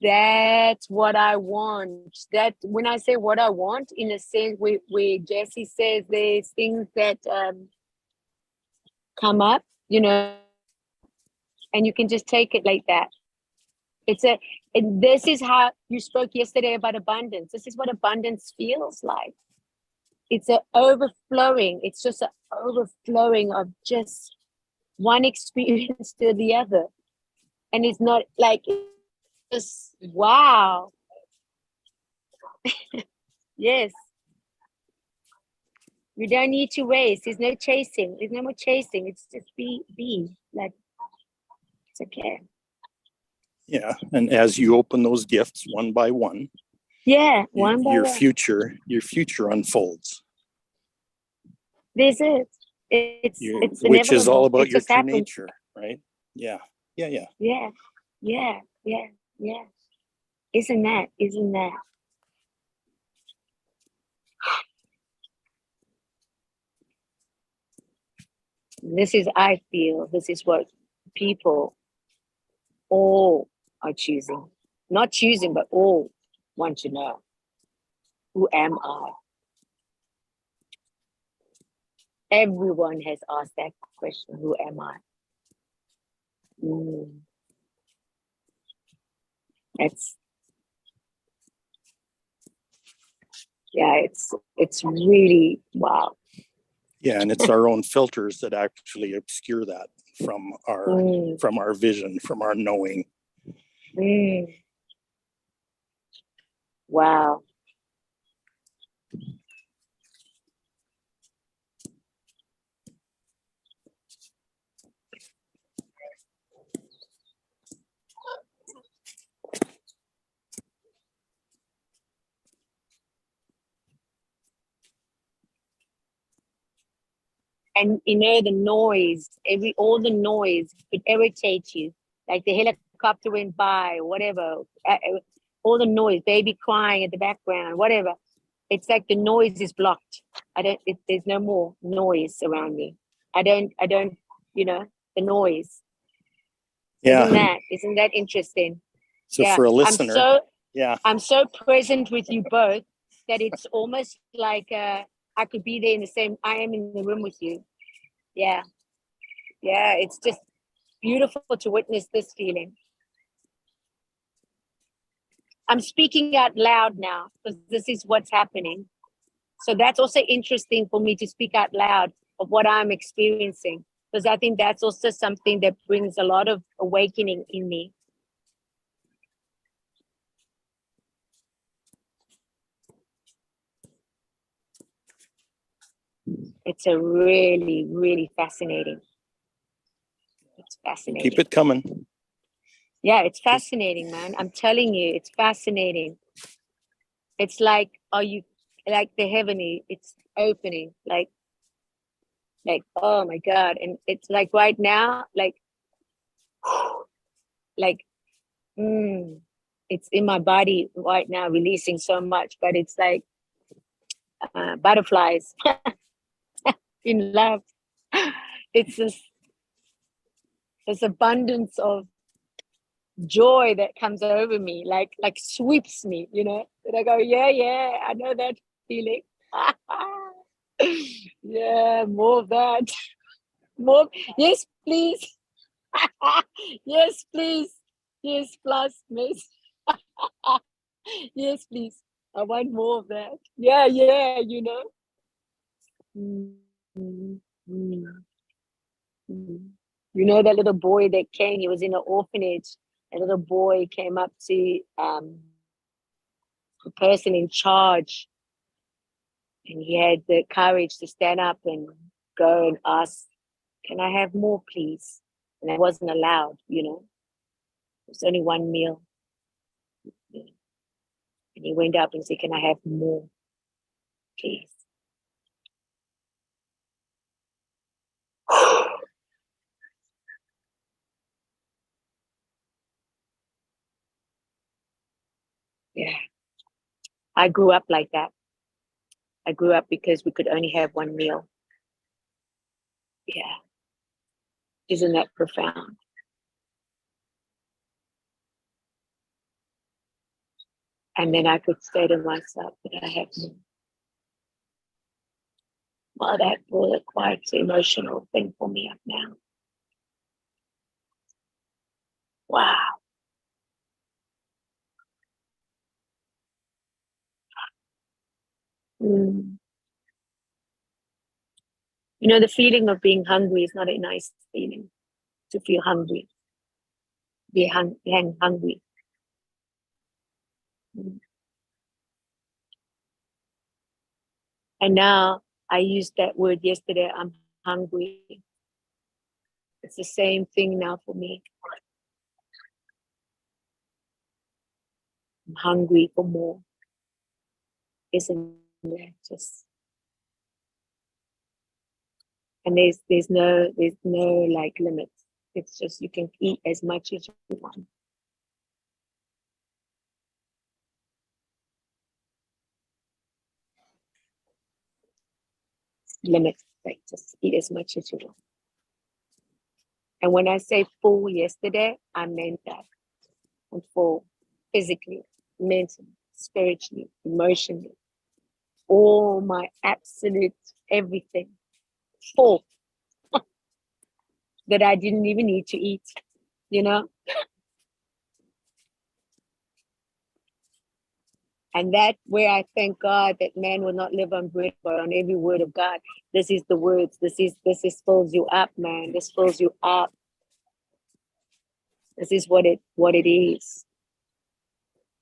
That's what I want. That when I say what I want, in a sense, where Jesse says there's things that come up, you know, and you can just take it like that. And this is how you spoke yesterday about abundance. This is what abundance feels like. It's an overflowing. It's just an overflowing of just one experience to the other. And it's not like, just, wow. Yes. We don't need to race. There's no chasing. There's no more chasing. It's just be. Like, it's okay. Yeah. And as you open those gifts one by one, Yeah, one by your one. future unfolds. This is it's which is all inevitable. about It your just true happens. nature, right? Yeah. Yeah. Isn't that? I feel this is what people all are choosing. Not choosing, but all want to know. Who am I? Everyone has asked that question. Who am I? It's really wow. Yeah, and it's our own filters that actually obscure that from our vision, from our knowing. Wow. And you know the noise, all the noise could irritate you. Like the helicopter went by, or whatever. All the noise, baby crying in the background, whatever. It's like the noise is blocked. There's no more noise around me. I don't, the noise. Yeah. Isn't that interesting? So for a listener, I'm so present with you both that it's almost like I could be there I am in the room with you. Yeah. It's just beautiful to witness this feeling. I'm speaking out loud now because this is what's happening. So that's also interesting for me to speak out loud of what I'm experiencing, because I think that's also something that brings a lot of awakening in me. It's a really, really fascinating. It's fascinating. Keep it coming. Yeah, it's fascinating, man. I'm telling you, it's fascinating. It's like, are you like the heavenly? It's opening, like, oh my God. And it's like right now, like, it's in my body right now, releasing so much, but it's like butterflies in love. It's this abundance of joy that comes over me, like sweeps me, and I go, yeah, I know that feeling. Yeah, more of that. More, yes, please. Yes, please. Yes, plus, miss. Yes, please. I want more of that. Yeah. Mm, mm, mm. That little boy that came, he was in an orphanage. A little boy came up to the person in charge, and he had the courage to stand up and go and ask, can I have more, please? And I wasn't allowed, It was only one meal. And he went up and said, can I have more, please? Yeah. I grew up like that. I grew up because we could only have one meal. Yeah. Isn't that profound? And then I could say to myself that I have more. Well, that was quite an emotional thing for me up now. Wow. Mm. You know, the feeling of being hungry is not a nice feeling, to feel hungry, be hungry. Mm. And now I used that word yesterday, I'm hungry. It's the same thing now for me. I'm hungry for more. Isn't it just? And there's no like limits. It's just you can eat as much as you want. Limits, like just eat as much as you want. And when I say full yesterday, I meant that. I'm full physically, mentally, spiritually, emotionally. All my absolute everything full that I didn't even need to eat, you know? And that where I thank God that man will not live on bread, but on every word of God. This is the words. This is fills you up, man. This fills you up. This is what it is.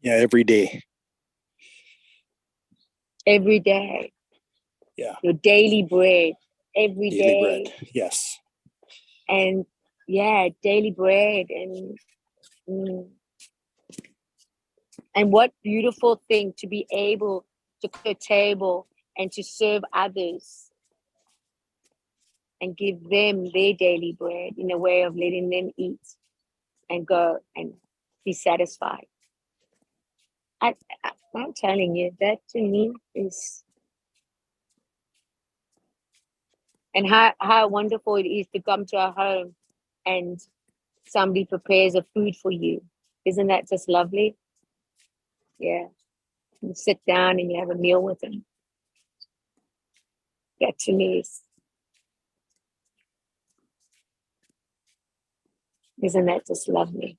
Yeah, every day. Every day. Yeah. Your daily bread. Every Daily day. bread. Yes. And yeah, daily bread. And what beautiful thing to be able to cook a table and to serve others and give them their daily bread in a way of letting them eat and go and be satisfied. I'm telling you, that to me is, and how wonderful it is to come to our home and somebody prepares a food for you. Isn't that just lovely? Yeah. You sit down and you have a meal with them. That to me is, isn't that just lovely?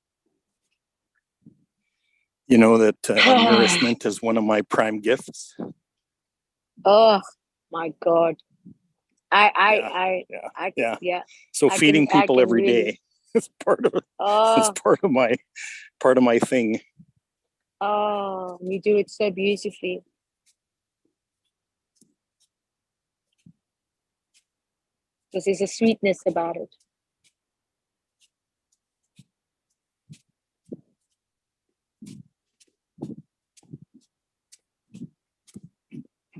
You know that nourishment is one of my prime gifts. Oh my God. Yeah. So I feeding can people every really- day is part of Oh, part of my thing. oh, you do it so beautifully. Because there's a sweetness about it.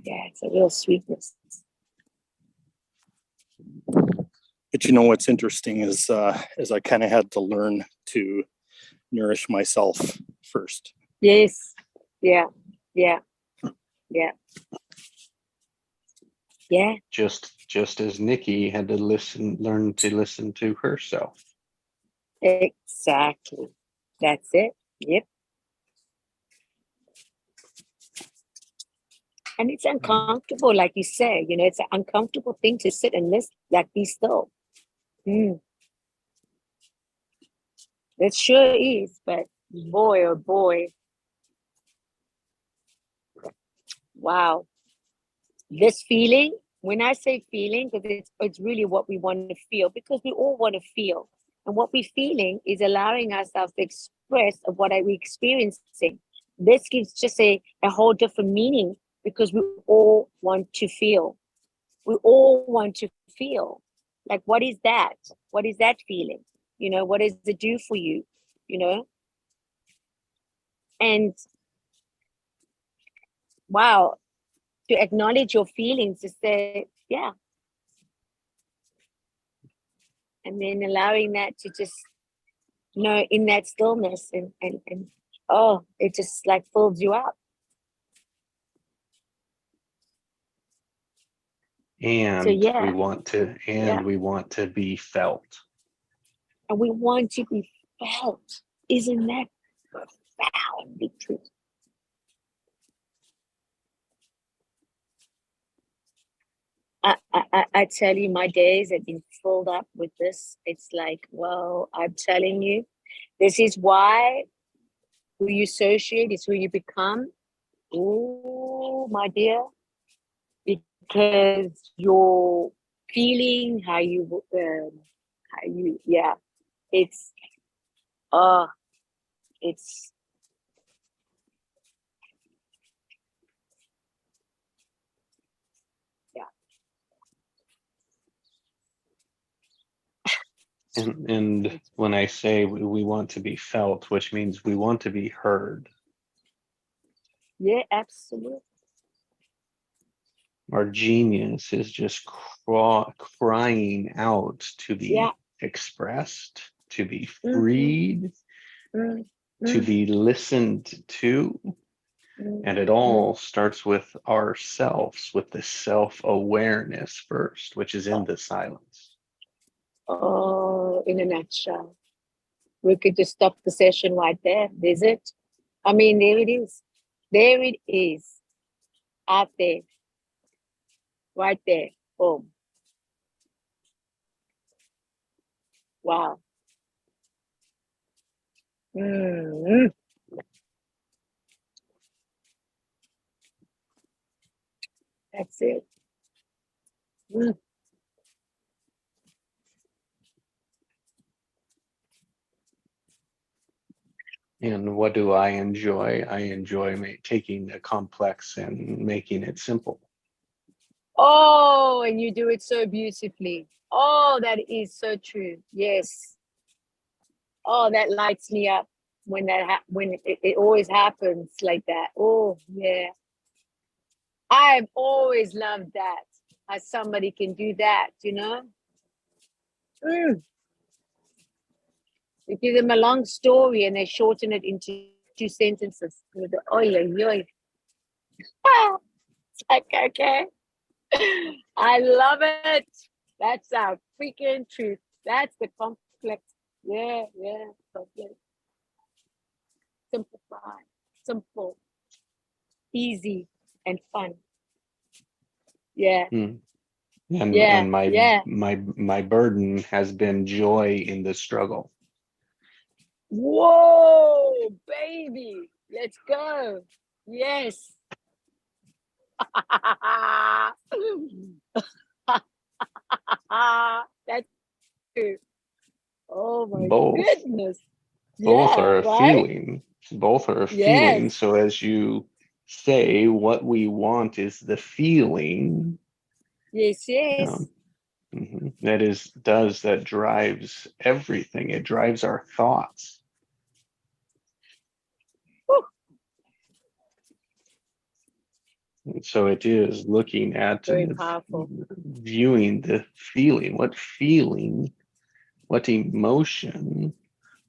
Yeah, it's a real sweetness. But you know what's interesting is I kind of had to learn to nourish myself first. Yes. Yeah. Yeah. Yeah. Yeah. Just as Nikki had to learn to listen to herself. Exactly. That's it. Yep. And it's uncomfortable, like you say, you know, it's an uncomfortable thing to sit and listen, like be still. It sure is, but boy, oh boy. Wow. This feeling, when I say feeling, because it's really what we want to feel, because we all want to feel. And what we're feeling is allowing ourselves to express of what we're experiencing. This gives just a whole different meaning because we all want to feel. We all want to feel. Like, what is that? What is that feeling? You know, what does it do for you? You know? And wow, to acknowledge your feelings, to say, yeah. And then allowing that to just, you know, in that stillness and oh, it just like fills you up. And So yeah, we want to, yeah. we want to be felt. And we want to be felt. Isn't that profoundly true? I tell you, my days have been filled up with this. It's like, well, I'm telling you, this is why who you associate is who you become. Oh, my dear, because your feeling, yeah, it's, uh, it's, yeah, And when I say we want to be felt, which means we want to be heard. yeah, absolutely. Our genius is just crying out to Yeah. be expressed, to be Mm-hmm. freed, Mm-hmm. to be listened to. And it Mm-hmm. all starts with ourselves, with the self-awareness first, which is in the silence. Oh, in a nutshell, we could just stop the session right there. There's it. I mean, there it is. There it is. Out there. Right there. Boom. Wow. Mm-hmm. That's it. Mm. And what do I enjoy? I enjoy taking the complex and making it simple. Oh, and you do it so beautifully. Oh, that is so true. Yes. Oh, that lights me up when it always happens like that. Oh, yeah. I've always loved that. How somebody can do that, you know? Mm. You give them a long story and they shorten it into 2 sentences. You go, oh, yeah, yeah. Ah, it's like, okay. I love it. That's our freaking truth. That's the complex. Yeah, yeah. Complex. Simplify. Simple. Easy and fun. Yeah, Hmm. yeah, And yeah. my burden has been joy in the struggle. Whoa, baby. Let's go. Yes. That's true. Oh my Both. goodness. Both Yeah, are a right? feeling. Both are a feeling. Yes. So as you say, what we want is the feeling. Yes, yes. That drives everything. It drives our thoughts. Whew. And so it is looking at Very and powerful. viewing the feeling, what emotion,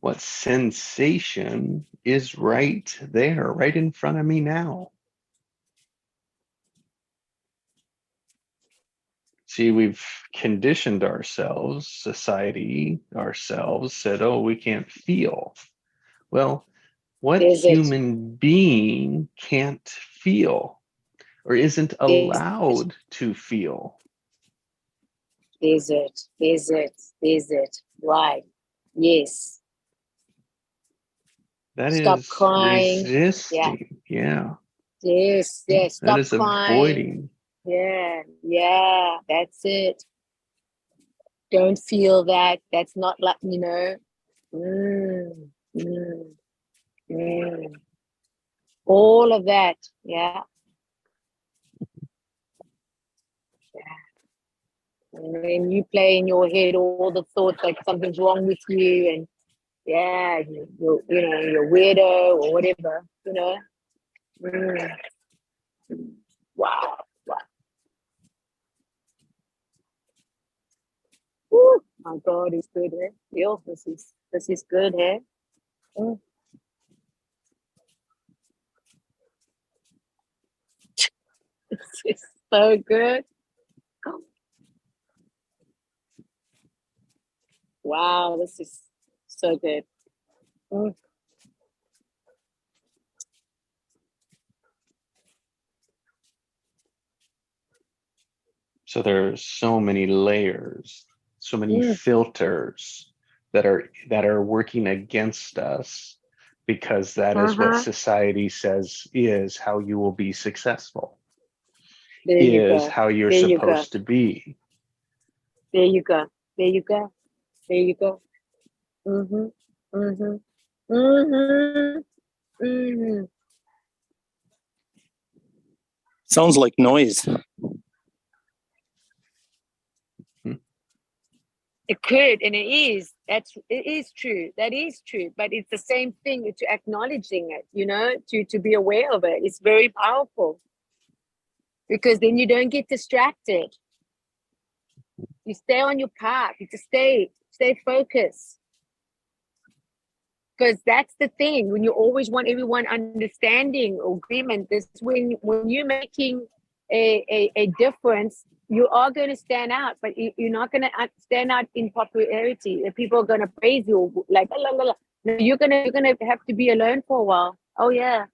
what sensation is right there, right in front of me now. See, we've conditioned ourselves, society, ourselves said, oh, we can't feel. Well, what Is it? human being can't feel or isn't Is it? allowed to feel? Is it? Is it? Is it? Right. Yes. That Stop is crying. Yeah. resisting. Yeah. Yes. Yes. That Stop is crying. avoiding. Yeah. Yeah. That's it. Don't feel that. That's not like, you know. Mm, mm, mm. All of that. Yeah. And then you play in your head all the thoughts like something's wrong with you and yeah, you're weirdo or whatever, you know. Mm. Wow. Wow. Woo. My God, it's good, eh? Yo, this is good, eh? Mm. This is so good. Wow, this is so good. Mm. So there's so many layers, so many Mm. filters that are working against us, because that is what Uh-huh. society says is how you will be successful, There you is go. how you're There you go. supposed to be. There you go. There you go. There you go. Mm-hmm. Mm-hmm. Mm-hmm. Mm-hmm. Sounds like noise. It could, and it is. It is true. That is true. But it's the same thing to acknowledging it, to be aware of it. It's very powerful. Because then you don't get distracted. You stay on your path. You just stay focused. Because that's the thing. When you always want everyone understanding or agreement, this when you're making a difference, you are going to stand out, but you're not going to stand out in popularity. The people are going to praise you like la, la, la. No, you're gonna have to be alone for a while. Oh yeah.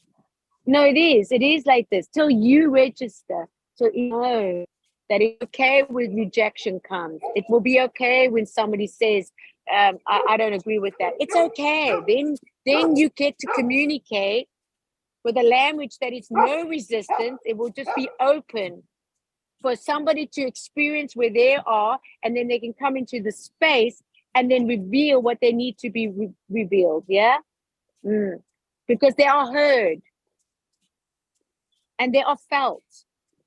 No, it is like this till you register, so you know that it's okay when rejection comes. It will be okay when somebody says, I don't agree with that. It's okay. Then you get to communicate with a language that is no resistance. It will just be open for somebody to experience where they are, and then they can come into the space and then reveal what they need to be revealed. Yeah. Because they are heard and they are felt.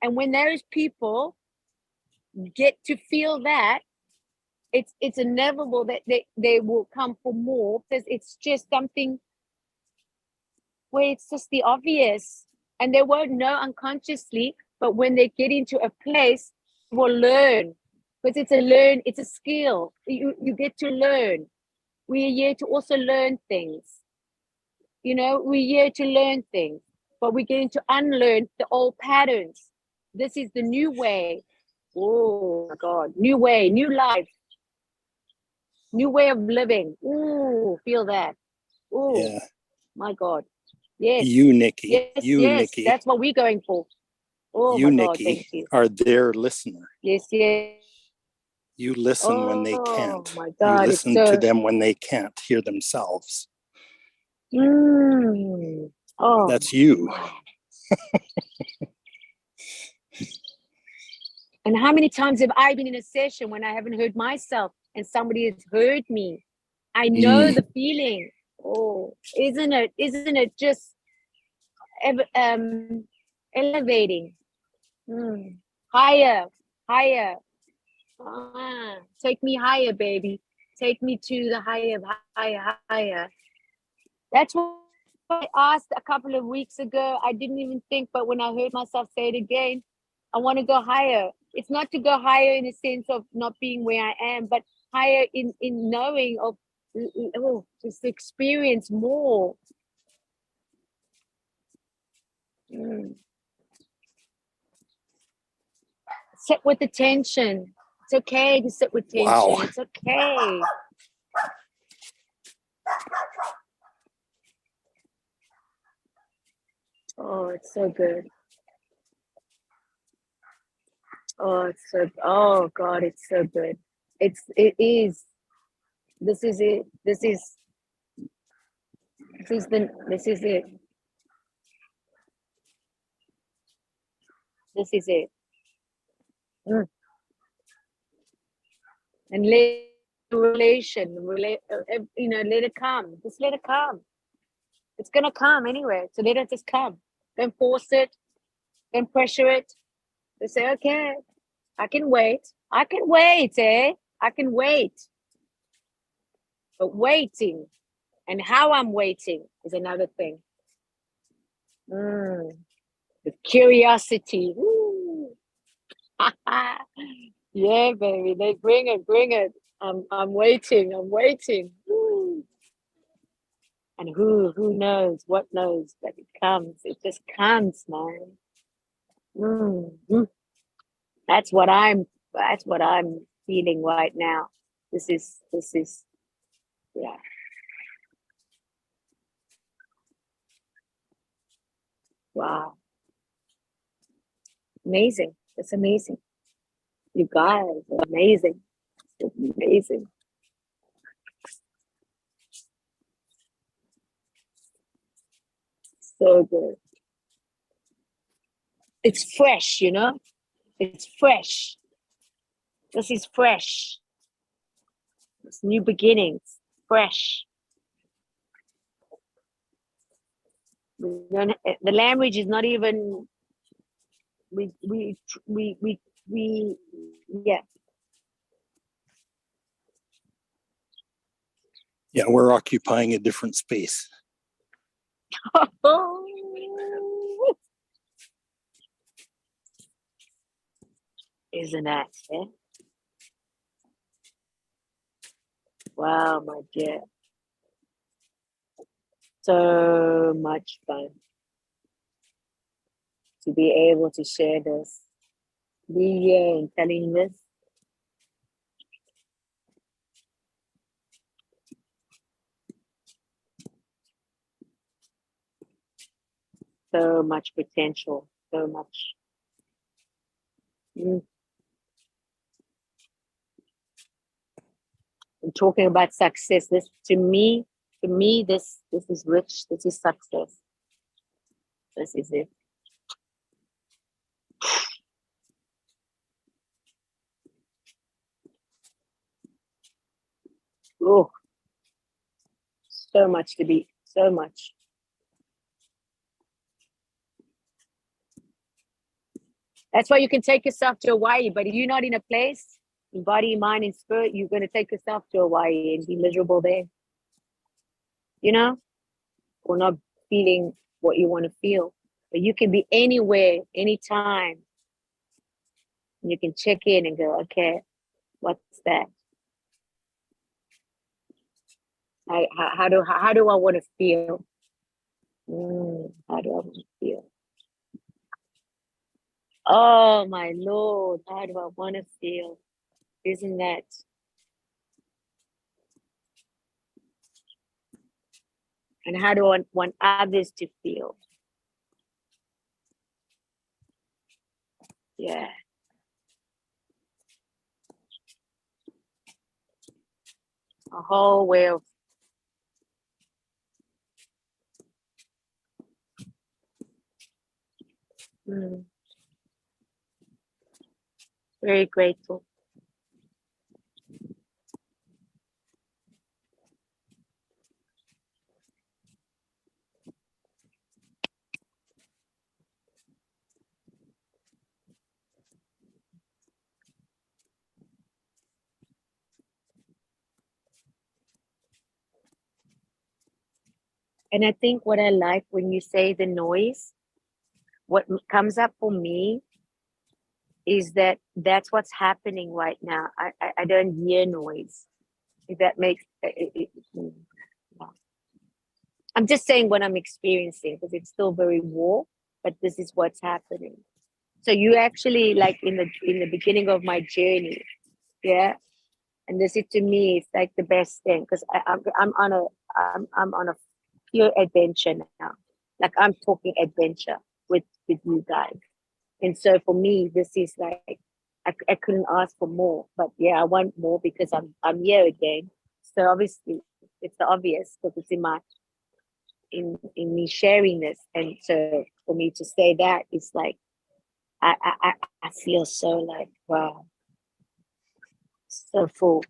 And when those people get to feel that, it's inevitable that they will come for more, because it's just something where it's just the obvious, and they won't know unconsciously, but when they get into a place, they will learn, because it's a skill. You get to learn. We are here to also learn things. We're here to learn things, but we're going to unlearn the old patterns. This is the new way. Oh my God, new way, new life, new way of living. Ooh, feel that. Oh Yeah. my God. Yes. You, Nikki, Yes, yes. That's what we're going for. Oh my God, thank you. are their listener. Yes, yes. You listen when they Oh can't. my You God, it's listen to them when they can't hear themselves. Oh, That's you. and how many times have I been in a session when I haven't heard myself and somebody has heard me? I know the feeling. Oh, isn't it just elevating? Higher, higher. Take me higher, baby. Take me to the higher, higher, higher. That's what I asked a couple of weeks ago. I didn't even think, but when I heard myself say it again, I want to go higher. It's not to go higher in the sense of not being where I am, but higher in knowing of, just experience more. Sit with the tension. It's okay to sit with tension. Wow. It's okay. Oh, it's so good. Oh God, it's so good. It is. This is it. This is it. This is it. This is it. And let the let it come. Just let it come. It's gonna come anyway. So let it just come. Don't force it. Don't pressure it. Just say, okay, I can wait. I can wait, eh? I can wait. But waiting and how I'm waiting is another thing. The curiosity. Woo. Yeah, baby. They bring it. I'm waiting. Woo. And who knows what knows, but it comes. It just comes, man. Mm. That's what I'm feeling right now. This is, yeah. Wow. Amazing. It's amazing. You guys are amazing. It's amazing. So good. It's fresh, you know? It's fresh. This is fresh. It's new beginnings. Fresh. The language is not even we yeah. Yeah, we're occupying a different space. Isn't that it? Wow, my dear. So much fun to be able to share this. Be here and telling this. So much potential. So much. And talking about success, this to me, this is rich. This is success. This is it. Oh, so much to be, so much. That's why you can take yourself to Hawaii, but if you're not in a place, in body, mind, and spirit, you're going to take yourself to Hawaii and be miserable there. You know, or not feeling what you want to feel. But you can be anywhere, anytime. And you can check in and go, okay, what's that? How do I want to feel? How do I want to feel? Oh my Lord, how do I want to feel? Isn't that? And how do I want others to feel? Yeah. A whole way of very grateful. And I think what I like when you say the noise, what comes up for me is that that's what's happening right now. I don't hear noise. If that makes no. I'm just saying what I'm experiencing because it's still very raw, but this is what's happening. So you actually like in the beginning of my journey, yeah. And this is to me, it's like the best thing because I'm on a pure adventure now. Like I'm talking adventure with you guys. And so for me, this is like I couldn't ask for more, but yeah, I want more because I'm here again. So obviously, it's the obvious because it's in me sharing this, and so for me to say that is like I feel so like wow, so full.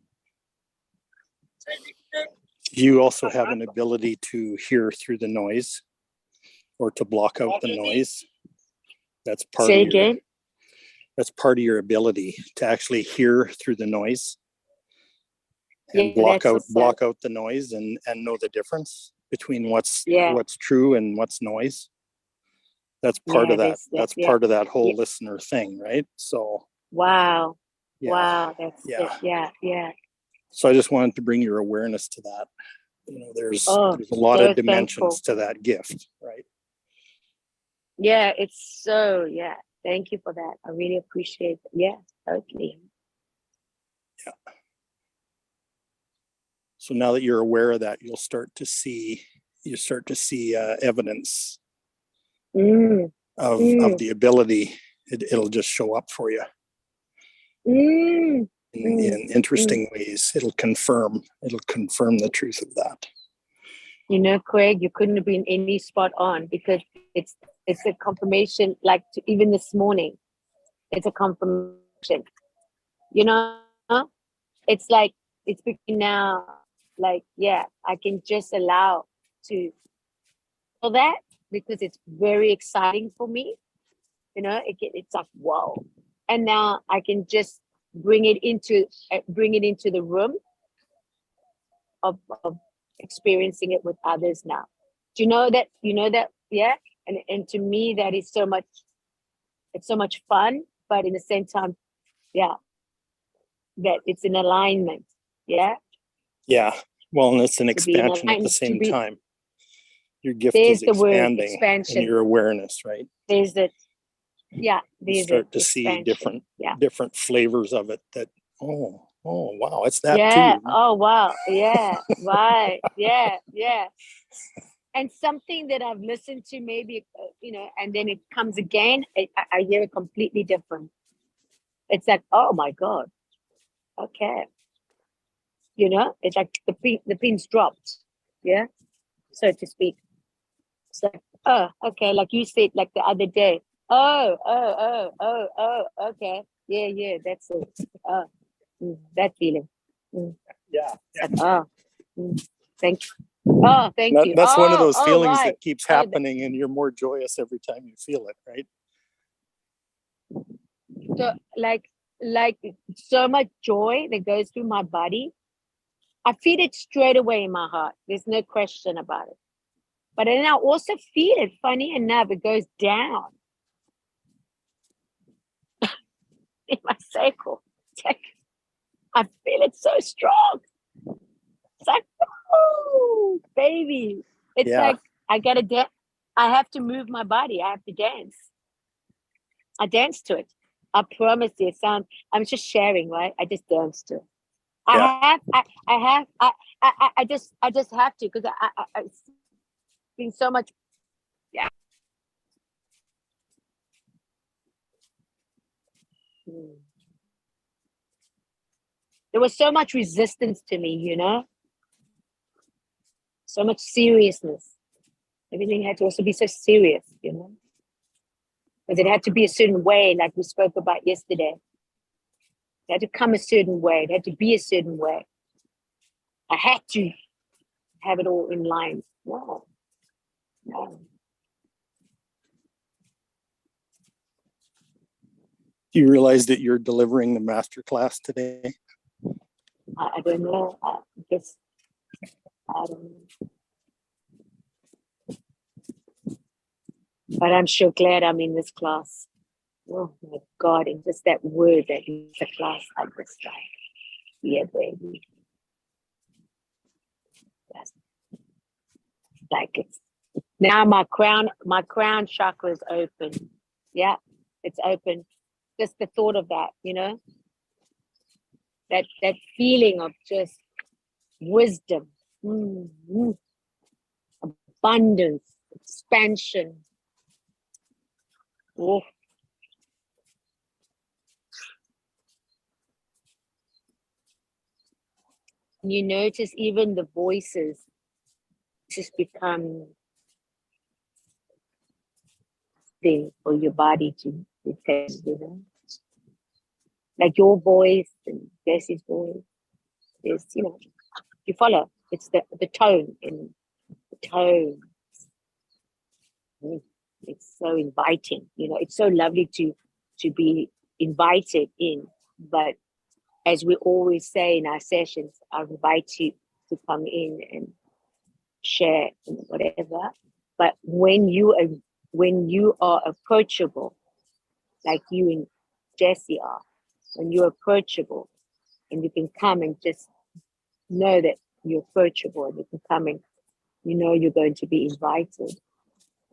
You also have an ability to hear through the noise or to block out the noise. That's part Say of your, again. that's part of your ability to actually hear through the noise and Yeah, block out the noise and know the difference between what's yeah, true and what's noise. That's part yeah. of that. That's Yeah, part of that whole yeah. listener thing, right? So Wow, yeah, wow. That's yeah. it. Yeah, yeah. So I just wanted to bring your awareness to that. You know, there's Oh, a lot so of dimensions thankful. to that gift, right? Yeah, it's so yeah. Thank you for that. I really appreciate it. Yeah, totally. Yeah. So now that you're aware of that, you start to see evidence Mm, of mm, the ability. It'll just show up for you mm, in mm. interesting ways. It'll confirm the truth of that. You know, Craig, you couldn't have been any spot on, because it's a confirmation. Like even this morning, it's a confirmation. You know, it's like it's becoming now. Like, yeah, I can just allow to feel that, because it's very exciting for me. You know, it's like wow, and now I can just bring it into the room of experiencing it with others now. Do you know that? You know that, yeah. And to me, that is so much. It's so much fun, but in the same time, yeah, that it's in alignment. Yeah, Yeah. Well, and it's an to be in expansion at the alignment. To same be time. Your gift there's is the word expanding in expansion. your awareness, right? There's the yeah. You There's start it to see expansion. Yeah. different flavors of it that, oh wow, it's that Yeah. too. Oh wow. Yeah. Right. Yeah. Yeah. And something that I've listened to, maybe you know, and then it comes again. I hear it completely different. It's like, oh my god. Okay. You know, it's like the pins dropped. Yeah, so to speak. So, oh, okay, like you said, like the other day. Okay. Yeah, yeah, that's it. That feeling. Mm. Yeah. Like, oh, thank you. Oh, thank you. That's one of those Oh, feelings right. that keeps Oh, happening, and you're more joyous every time you feel it, right? so like so much joy that goes through my body. I feel it straight away in my heart. There's no question about it. But then I also feel it, funny enough, it goes down in my sacral. It's like, I feel it so strong. It's like, oh, baby. It's Yeah. like, I gotta dance. I have to move my body. I have to dance. I dance to it. I promise you, I'm just sharing, right? I just dance to it. Yeah. I just have to, because it's been so much. Yeah. Mm. There was so much resistance to me, you know, so much seriousness. Everything had to also be so serious, you know, because it had to be a certain way, like we spoke about yesterday. It had to come a certain way. It had to be a certain way. I had to have it all in line. No, no. Do you realize that you're delivering the master class today? I don't know. I guess I don't know. But I'm sure glad I'm in this class. Oh my God, and just that word that is a class, I just like, yeah, baby. That's like it's now my crown chakra is open. Yeah, it's open. Just the thought of that, you know, that feeling of just wisdom, abundance, expansion. Oh. You notice even the voices just become thing for your body to test, you know. Like your voice and Jesse's voice is, you know, you follow. It's the tone and the tone. It's so inviting, you know. It's so lovely to be invited in. But as we always say in our sessions, I invite you to come in and share and whatever. But when you are approachable, like you and Jesse are, when you're approachable and you can come and just know that you're approachable and you can come and you know you're going to be invited.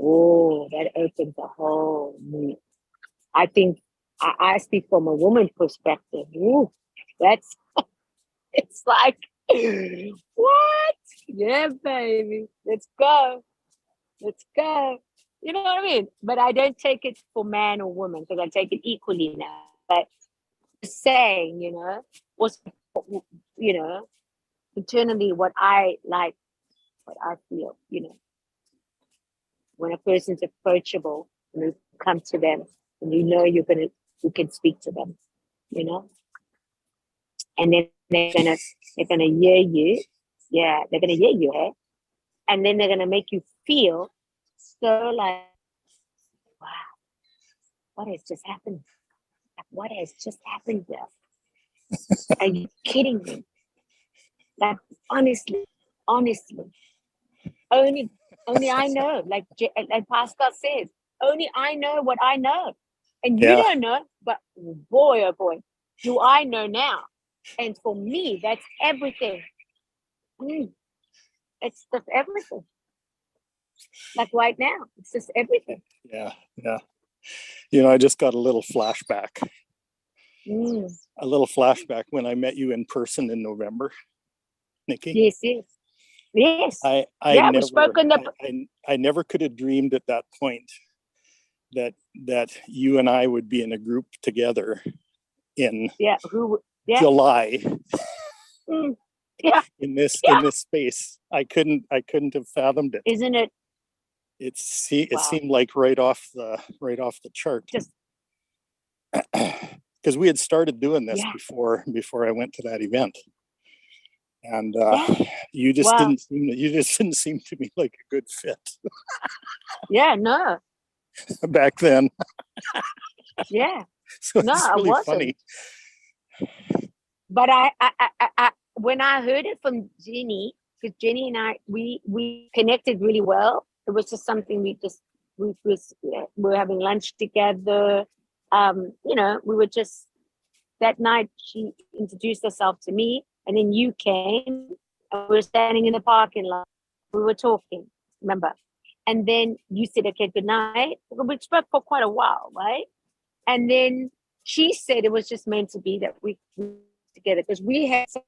Oh, that opens a whole new. I think I speak from a woman perspective. Ooh, that's it's like What? Yeah, baby. Let's go. Let's go. You know what I mean? But I don't take it for man or woman because I take it equally now. But just saying, what's, internally what I like, what I feel, when a person's approachable and you come to them and you can speak to them, and then they're gonna hear you. Yeah, they're gonna hear you, hey? And then they're gonna make you feel so like, wow, what has just happened? Like, what has just happened there? Are you kidding me? Like, honestly, only I know. Like Pascal says, only I know what I know, and you Yeah. don't know. But boy, oh boy, do I know now? And for me, that's everything. It's just everything. Like right now, it's just everything. Yeah. I just got a little flashback. A little flashback when I met you in person in November, Nikki. Yes. I we spoke on the. I never could have dreamed at that point that you and I would be in a group together in July. Yeah. In this space. I couldn't have fathomed it. Isn't it? It seemed like right off the chart. Because we had started doing this before I went to that event. And you just didn't seem to me like a good fit. Yeah, no. Back then. Yeah. So it's really funny. But I when I heard it from Jenny, because Jenny and I we connected really well. It was just something we were having lunch together. We were just that night she introduced herself to me, and then you came and we were standing in the parking lot. We were talking, remember? And then you said, okay, good night. We spoke for quite a while, right? And then she said it was just meant to be that we together because we had some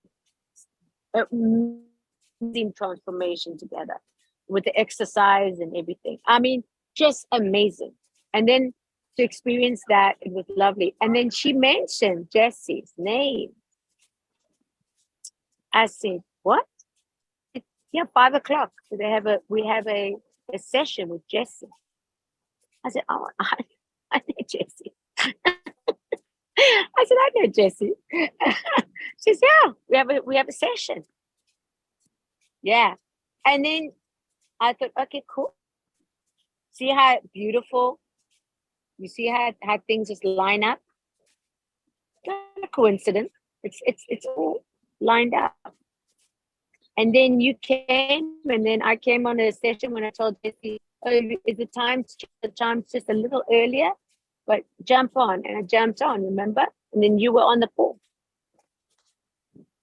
transformation together with the exercise and everything. I mean, just amazing. And then to experience that, it was lovely. And then she mentioned Jesse's name. I said, what? Yeah, 5:00. So we have a session with Jesse. I said, oh, I know Jesse. I said, I know Jesse. She said, yeah, we have a session. Yeah. And then I thought, okay, cool. See how beautiful, you see how things just line up? Not a coincidence. It's all lined up. And then you came, and then I came on a session when I told Jesse, oh, is the time's just a little earlier, but jump on. And I jumped on, remember? And then you were on the call.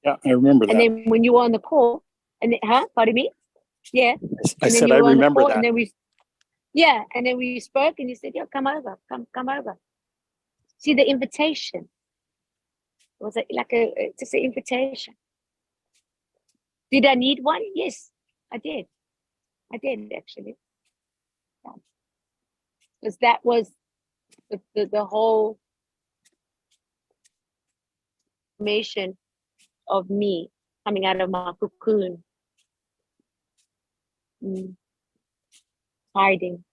Yeah, I remember that. And then when you were on the call, and then, pardon me? Yeah. I said I remember that. And then we spoke, and you said, "Yeah, come over, come over." See the invitation. It was just an invitation. Did I need one? Yes, I did. I did actually. Because that was the whole formation of me coming out of my cocoon, hiding.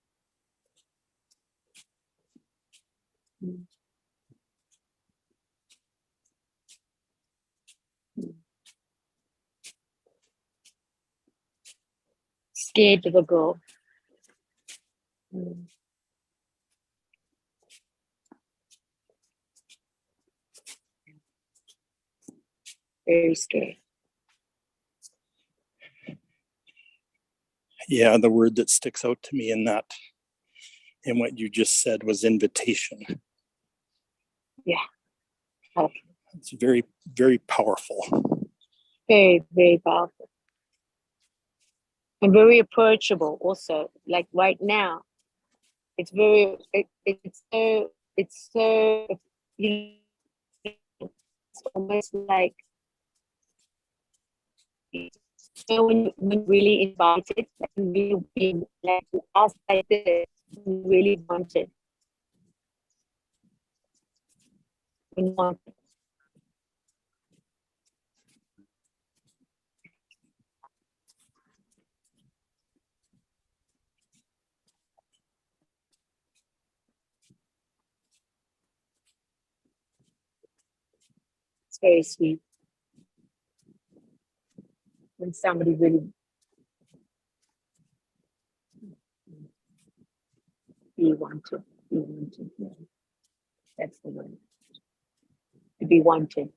Scared of a girl. Very scared. Yeah, the word that sticks out to me in what you just said was invitation. Yeah. Okay. It's very, very powerful. Very, very powerful. And very approachable also. Like right now, it's so it's almost like when you really invited, and really being like asked like this, when you really wanted. When you wanted. It's very sweet. When somebody really be wanted, yeah. That's the word. To be wanted.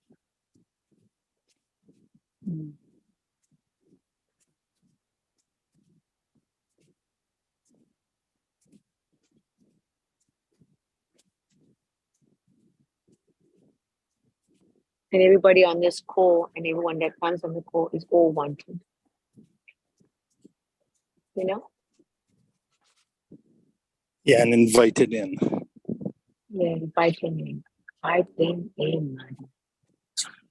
Mm. And everybody on this call and everyone that comes on the call is all wanted. You know? Yeah, and invited in. Yeah, invite them in. Invite them in, man.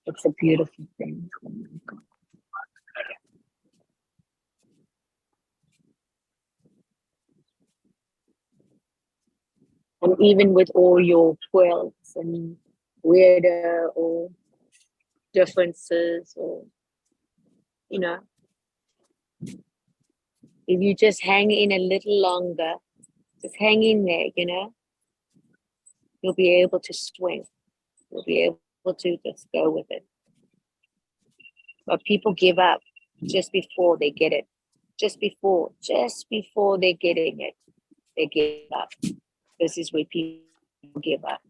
It's a beautiful thing. Oh my God. And even with all your quirks and weirder or differences, or, you know, if you just hang in a little longer, just hang in there, you know, you'll be able to swing. You'll be able to just go with it. But people give up just before they get it. Just before they're getting it, they give up. This is where people give up.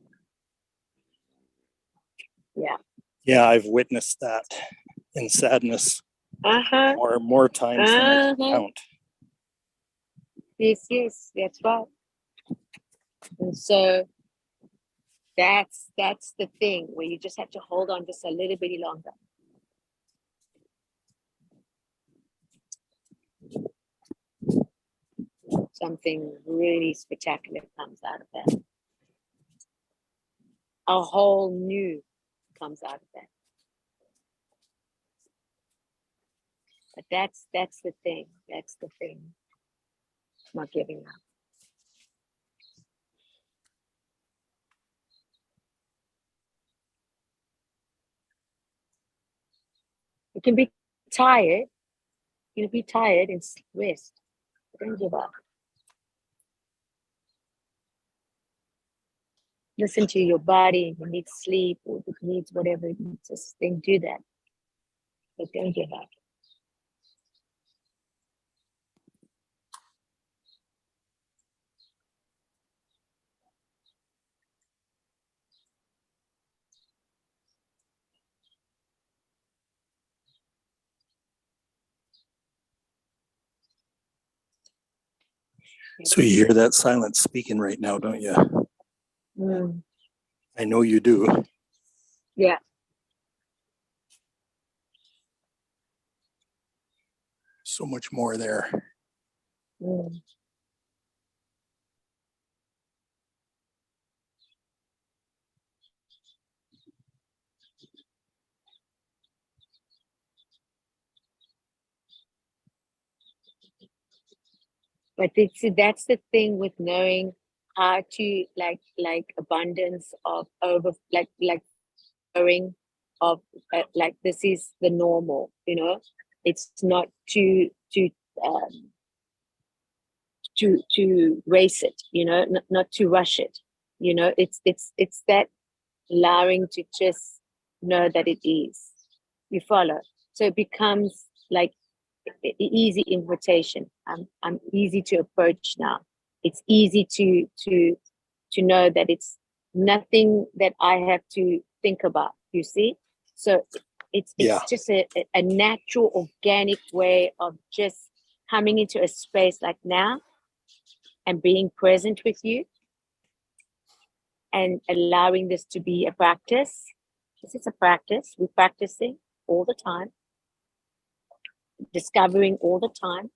Yeah. Yeah, I've witnessed that in sadness Uh-huh. more times than I can Uh-huh. count. Yes, that's right. And so that's the thing where you just have to hold on just a little bit longer. Something really spectacular comes out of that. A whole new comes out of that. But that's the thing. That's the thing. Not giving up. You can be tired. You can be tired and rest. But don't give up. Listen to your body. If it needs sleep or if it needs whatever it needs, just then do that. But don't give up. So you hear that silence speaking right now, don't you? Mm. I know you do. Yeah. So much more there. Mm. But that's the thing with knowing how to like abundance of over like knowing of like this is the normal, you know. It's not um, to race it, you know, not to rush it, you know. It's that allowing to just know that it is. You follow, so it becomes like easy invitation. I'm easy to approach now. It's easy to know that it's nothing that I have to think about. You see, so it's Yeah. just a natural, organic way of just coming into a space like now and being present with you and allowing this to be a practice. This is a practice. We're practicing all the time, discovering all the time,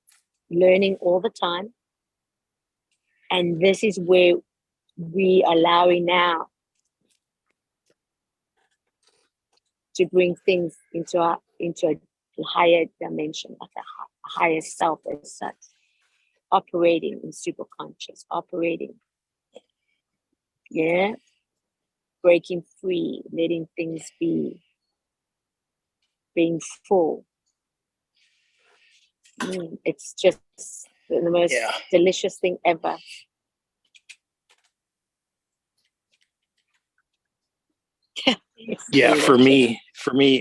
learning all the time. And this is where we are allowing now to bring things into a higher dimension, like a higher self as such, operating in superconscious, operating. Yeah. Breaking free, letting things be, being full. It's just the most delicious thing ever. Yeah, for me,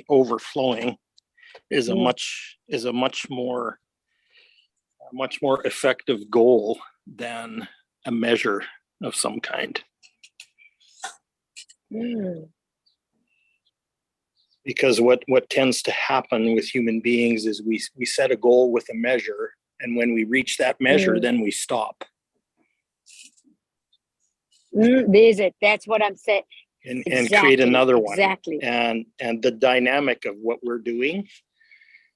overflowing is a much more effective goal than a measure of some kind. Because what tends to happen with human beings is we set a goal with a measure, and when we reach that measure, then we stop. There's it. That's what I'm saying. And create another one. Exactly. And the dynamic of what we're doing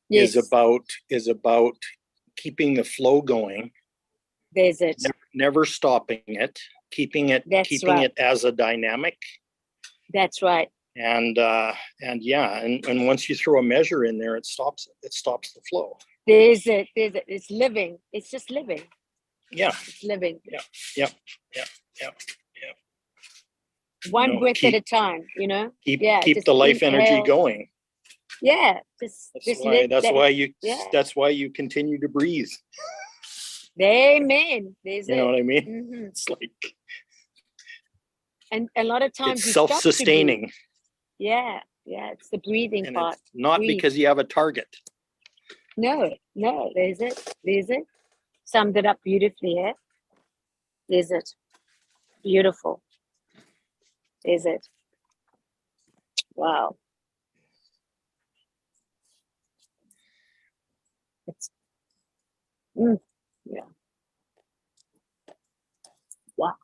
is about keeping the flow going. There's it. Never stopping it, keeping it as a dynamic. That's right. And once you throw a measure in there, it stops the flow. There's it. It's living. It's just living. Yeah. It's living. Yeah. One breath at a time, Keep the life energy going. Yeah. That's why you continue to breathe. Amen. There's you know it. what I mean? It's like, and a lot of times it's self-sustaining. Yeah, it's the breathing and part. It's not because you have a target. No, there's it. Summed it up beautifully, yeah? There's it. Beautiful. Is it? Wow. It's yeah. Wow.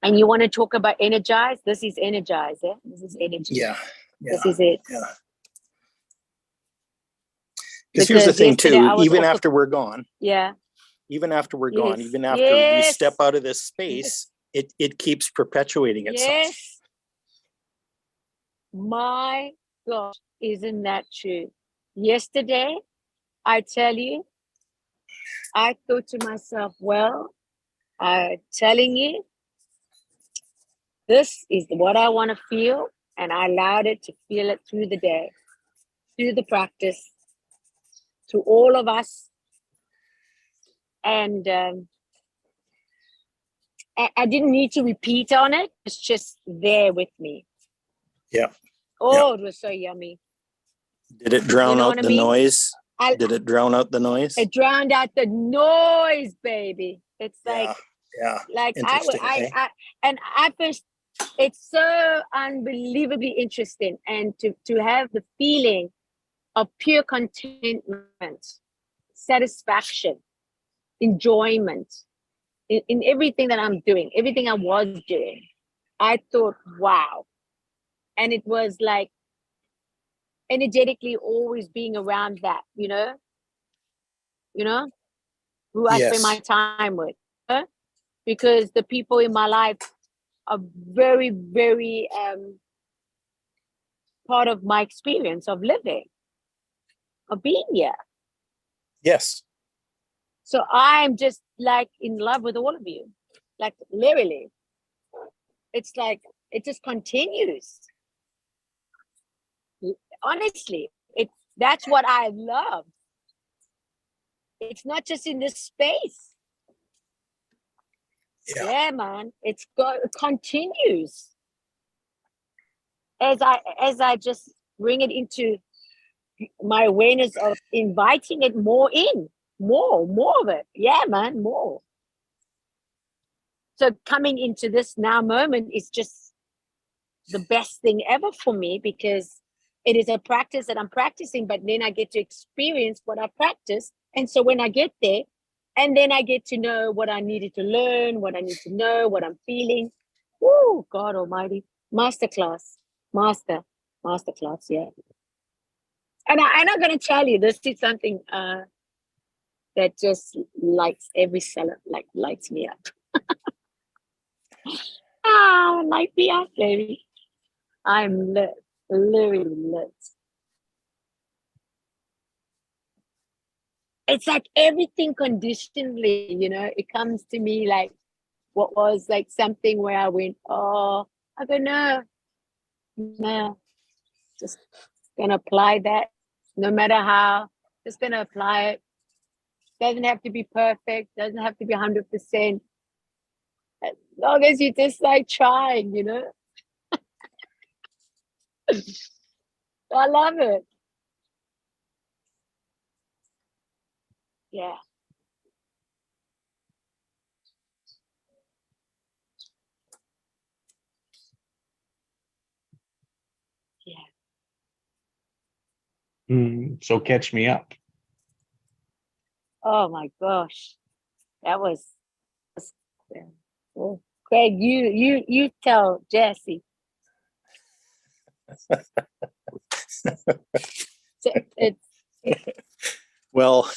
And you want to talk about energize? This is energize, yeah? This is energy. Yeah. This is it. Yeah. Because here's the thing too, even after we're gone. Yeah. Even after we're gone, even after we step out of this space, it keeps perpetuating itself. Yes. My gosh, isn't that true? Yesterday, I tell you, I thought to myself, well, I'm telling you, this is what I want to feel. And I allowed it to feel it through the day, through the practice, to all of us. And I didn't need to repeat on it. It's just there with me. Yeah. Oh, It was so yummy. Did it drown out the noise? Did it drown out the noise? It drowned out the noise, baby. It's like, like I first, it's so unbelievably interesting, and to have the feeling of pure contentment, satisfaction, enjoyment in everything that I'm doing, everything I was doing. I thought, wow. And it was like energetically always being around that, who I spend my time with. Because the people in my life are very, very part of my experience of living, of being here. Yes. So I'm just like in love with all of you, like literally. It's like, it just continues. Honestly, that's what I love. It's not just in this space. Yeah, man. It continues. As I just bring it into my awareness of inviting it more in, more of it. Yeah, man, more. So coming into this now moment is just the best thing ever for me, because it is a practice that I'm practicing, but then I get to experience what I practice. And so when I get there, and then I get to know what I needed to learn, what I need to know, what I'm feeling. Woo, God almighty. Masterclass, yeah. And I'm going to tell you, this is something that just lights every cell, lights me up. Light me up, baby. I'm lit, literally lit. It's like everything conditionally, it comes to me like what was like something where I went, oh, I go, no, just gonna apply that no matter how, just gonna apply it. Doesn't have to be perfect, doesn't have to be 100%. As long as you just like trying, I love it. Yeah. Yeah. So catch me up. Oh my gosh. That was oh, Craig, you tell Jesse. It's Well,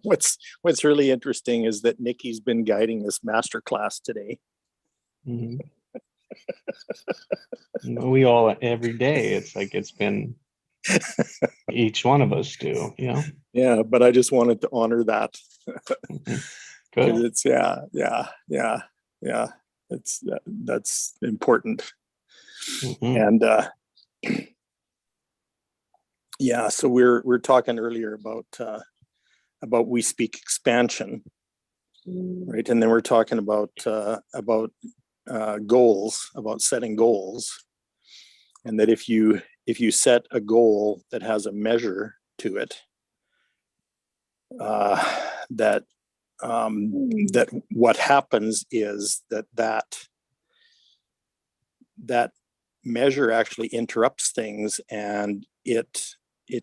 what's really interesting is that Nikki's been guiding this master class today. Mhm. We all, every day, it's like it's been each one of us do, Yeah, but I just wanted to honor that. Mhm. Because Good. it's that's important. Mhm. And yeah, so we're talking earlier about we speak expansion, right? And then we're talking about goals, about setting goals, and that if you set a goal that has a measure to it, that that what happens is that measure actually interrupts things, and it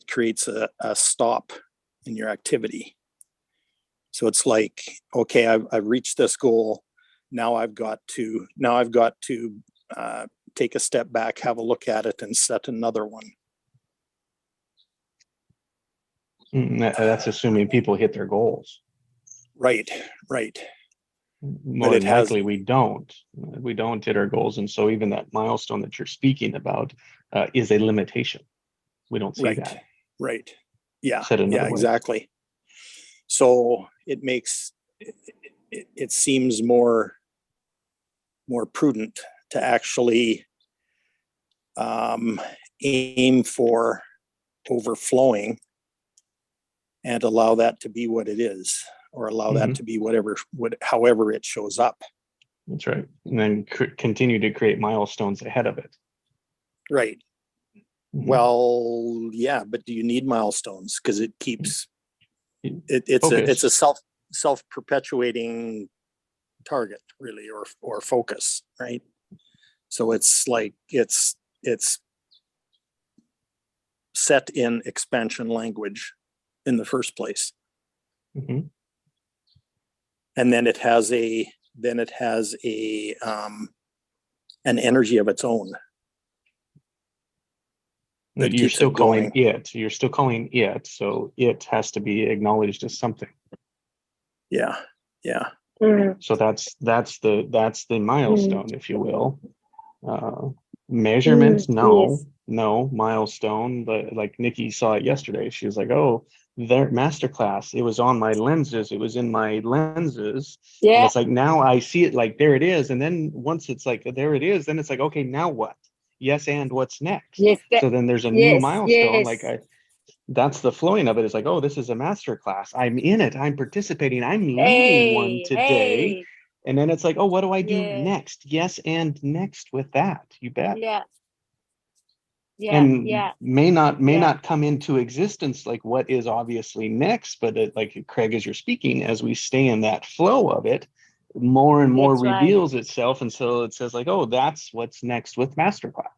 creates a stop in your activity. So it's like, okay, I've reached this goal. Now I've got to take a step back, have a look at it, and set another one. That's assuming people hit their goals. Right. More than likely, we don't hit our goals, and so even that milestone that you're speaking about is a limitation. We don't see that. Right. Yeah. Said another way. Exactly. So it makes it seems more prudent to actually aim for overflowing and allow that to be what it is, or allow that to be however it shows up. That's right. And then continue to create milestones ahead of it. Right. Well, yeah, but do you need milestones? Because it keeps it's a self-perpetuating target, really, or focus, right? So it's like it's set in expansion language in the first place. And then it has an energy of its own. You're still calling it, so it has to be acknowledged as something. Yeah. So that's the milestone, if you will. Measurements, no milestone. But like Nikki saw it yesterday, she was like, "Oh, their masterclass. It was on my lenses. It was in my lenses." Yeah. And it's like now I see it like there it is, and then once it's like there it is, then it's like, okay, now what? Yes, and what's next? Yes. So then there's a new milestone. Like that's the flowing of it. It's like, oh, this is a master class. I'm in it. I'm participating. I'm leading one today. And then it's like, oh, what do I do next? Yes, and next with that. You bet. Yeah. And may not come into existence like what is obviously next, but like Craig, as you're speaking, as we stay in that flow of it, more and more reveals itself. And so it says like, oh, that's what's next with masterclass.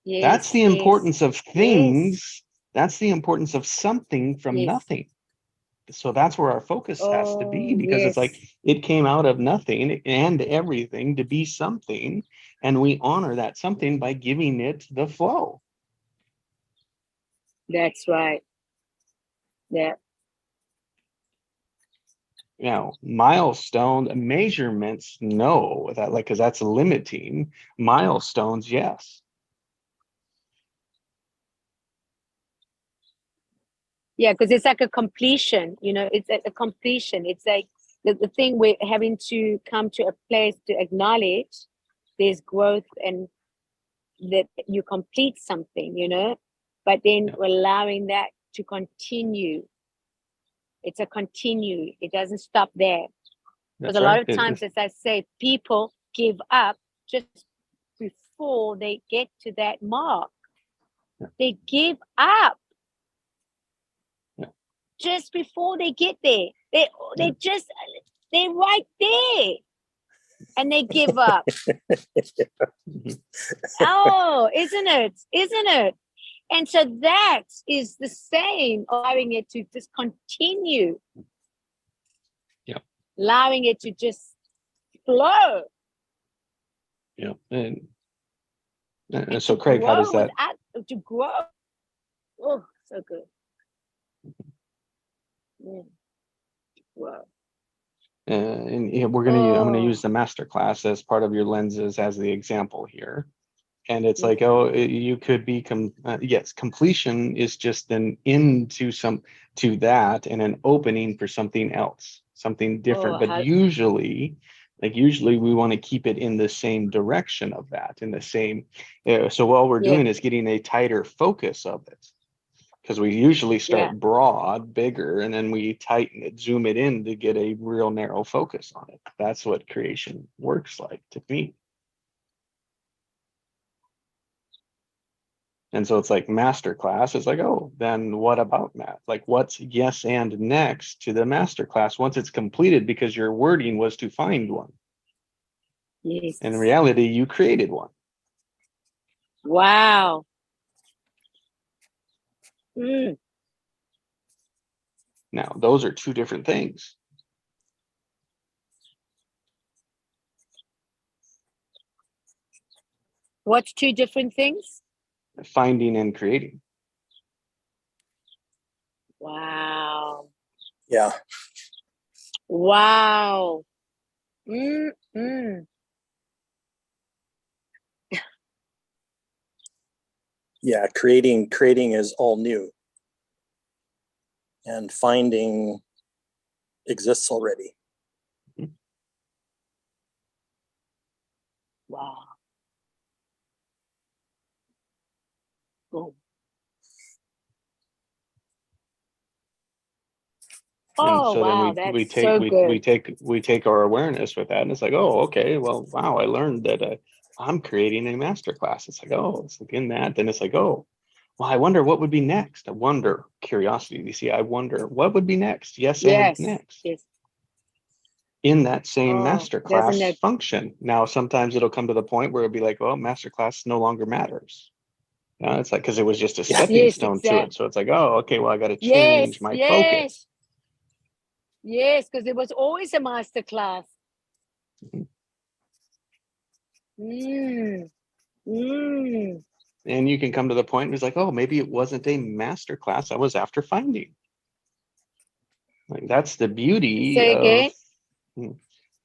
That's the importance of things. That's the importance of something from nothing. So that's where our focus has to be, because it's like it came out of nothing and everything to be something, and we honor that something by giving it the flow. That's right. Yeah. milestone measurements, no, that like, because that's limiting. Milestones, yes. Yeah, because it's like a completion, it's a completion. It's like the thing we're having to come to a place to acknowledge there's growth and that you complete something, but then we're allowing that to continue. It's a continue. It doesn't stop there. Because a lot of times, as I say, people give up just before they get to that mark. They give up just before they get there. They're right there, and they give up. Oh, isn't it? And so that is the same, allowing it to just continue. Yeah. Allowing it to just flow. Yeah. And so Craig, how does that to grow? Oh, so good. Yeah. Wow. And I'm going to use the master class as part of your lenses as the example here. And it's like, you could be, yes, completion is just an into to that and an opening for something else, something different. But usually we want to keep it in the same direction of that, in the same. So all we're doing is getting a tighter focus of it. Because we usually start broad, bigger, and then we tighten it, zoom it in to get a real narrow focus on it. That's what creation works like to me. And so it's like master class. It's like, oh, then what about math? Like, what's yes and next to the master class once it's completed? Because your wording was to find one. Yes. In reality, you created one. Wow. Now, those are two different things. What's two different things? Finding and creating. Wow. Yeah. Wow. Yeah, creating is all new. And finding exists already. Wow. Boom. And so wow, then we take our awareness with that, and it's like, oh, okay, well, wow, I learned that I'm creating a master class. It's like, oh, it's like in that. Then it's like, oh, well, I wonder what would be next. I wonder, curiosity. You see, I wonder what would be next. Yes, and next. Yes. In that same master class that function. Now, sometimes it'll come to the point where it'll be like, well, master class no longer matters. It's like because it was just a stepping stone to it. So it's like, oh, okay, well, I got to change my focus. Yes, because it was always a master class. And you can come to the point where it's like, oh, maybe it wasn't a master class. I was after finding. Like that's the beauty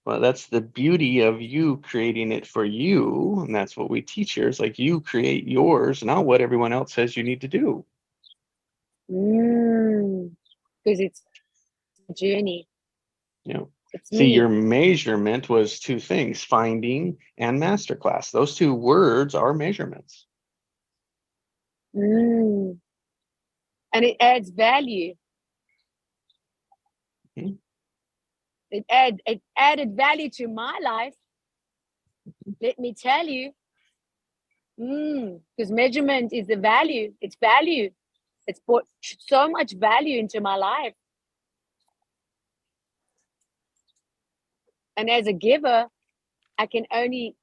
that's the beauty of you creating it for you. And that's what we teach here. It's like you create yours, not what everyone else says you need to do. Because it's a journey. See, your measurement was two things, finding and masterclass. Those two words are measurements. And it adds value. It added value to my life. Let me tell you. Because measurement is the value. It's value. It's brought so much value into my life. And as a giver, I can only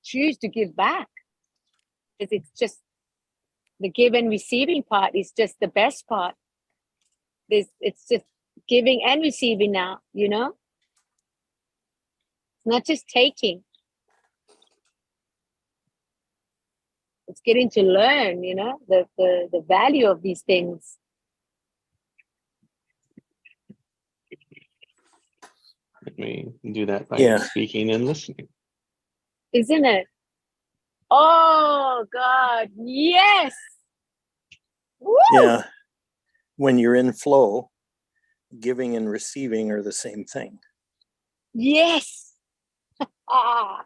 choose to give back. Because it's just the give and receiving part is just the best part. It's just giving and receiving now, It's not just taking. It's getting to learn, the value of these things. We do that by Yeah. speaking and listening. Isn't it? Oh God, yes. Woo! Yeah. When you're in flow, giving and receiving are the same thing. Yes. Ah.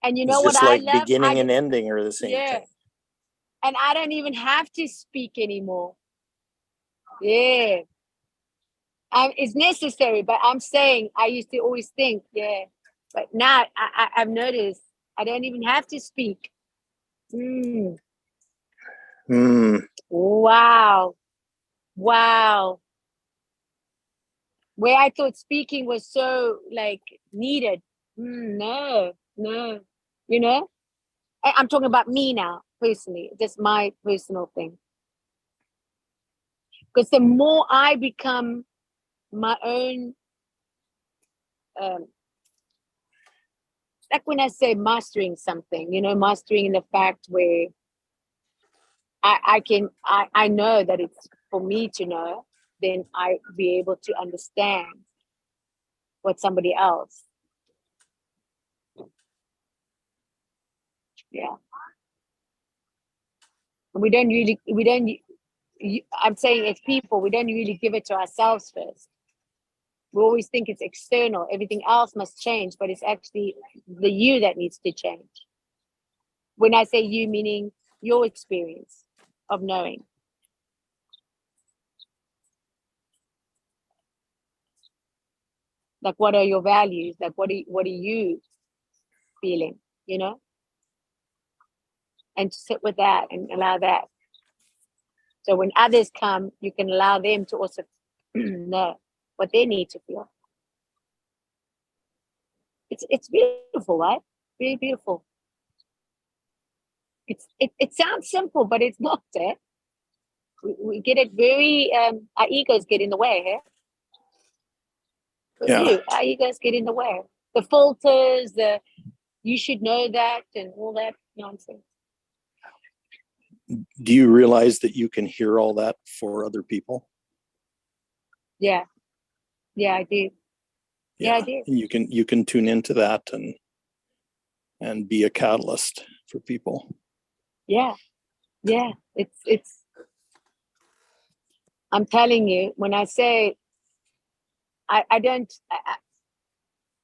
And you know It's what just I like love? beginning and ending are the same Yeah. thing. And I don't even have to speak anymore. Yeah. It's necessary, but I'm saying I used to always think, yeah. But now I've noticed I don't even have to speak. Mm. Wow. Wow. Where I thought speaking was so like needed. No, no. You know? I'm talking about me now, personally, just my personal thing. Because the more I become my own, like when I say mastering something, you know, mastering in the fact where I know that it's for me to know, then I be able to understand what somebody else. Yeah. We don't, I'm saying it's people, we don't really give it to ourselves first. We always think it's external, everything else must change, but it's actually the you that needs to change. When I say you, meaning your experience of knowing. Like, what are your values? Like, what are you feeling, you know? And to sit with that and allow that. So when others come, you can allow them to also know what they need to feel. It's beautiful, right? Very beautiful. It sounds simple, but it's not, eh? We get it very our egos get in the way, eh? We do. Our egos get in the way. The filters, the you should know that and all that nonsense. Do you realize that you can hear all that for other people? Yeah. Yeah, I do. Yeah, I do. And you can tune into that and be a catalyst for people. Yeah. Yeah. It's I'm telling you, when I say I don't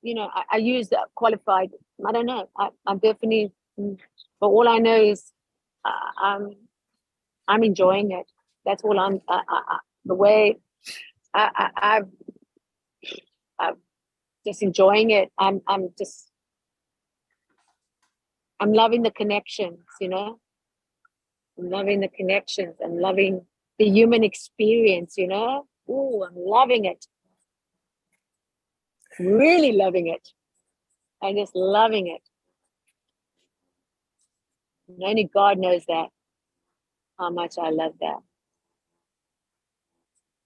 you know, I use the qualified, I don't know. I'm definitely but all I know is I'm enjoying it. That's all the way I've just enjoying it. I'm loving the connections, you know. I'm loving the connections. I'm loving the human experience, you know. Oh, I'm loving it. Really loving it. I'm just loving it. And only God knows that, how much I love that.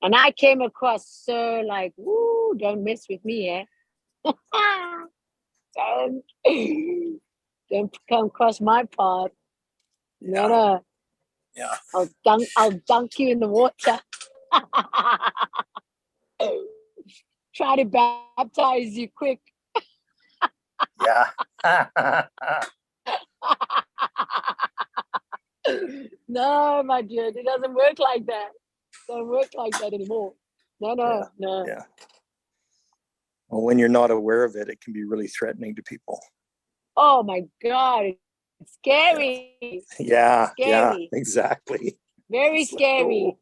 And I came across so like, woo, don't mess with me, eh? don't come across my path. No. Yeah. I'll dunk you in the water. Try to baptize you quick. Yeah. No, my dear, it doesn't work like that. It doesn't work like that anymore. No. Yeah. Well, when you're not aware of it, it can be really threatening to people. Oh my God, it's scary. Yeah. Scary. Yeah, exactly. Very scary.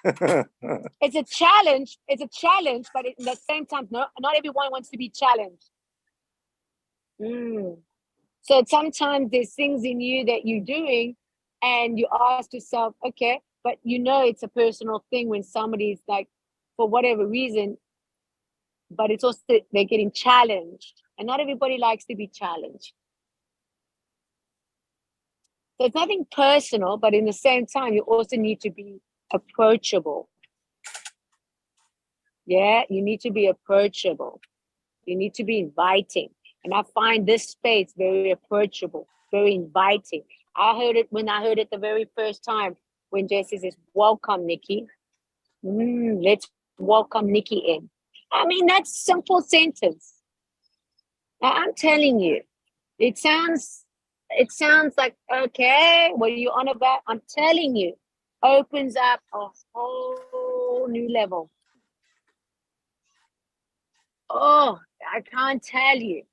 It's a challenge. It's a challenge, but at the same time, not everyone wants to be challenged. So sometimes there's things in you that you're doing and you ask yourself, okay, but you know it's a personal thing when somebody's like, for whatever reason, but it's also they're getting challenged. And not everybody likes to be challenged. So it's nothing personal, but in the same time, you also need to be approachable. Yeah, you need to be approachable. You need to be inviting. And I find this space very approachable, very inviting. I heard it when I heard it the very first time when Jesse says, welcome, Nikki. Let's welcome Nikki in. I mean, that's simple sentence. I'm telling you, it sounds like, okay, what are you on about? I'm telling you, opens up a whole new level. Oh, I can't tell you.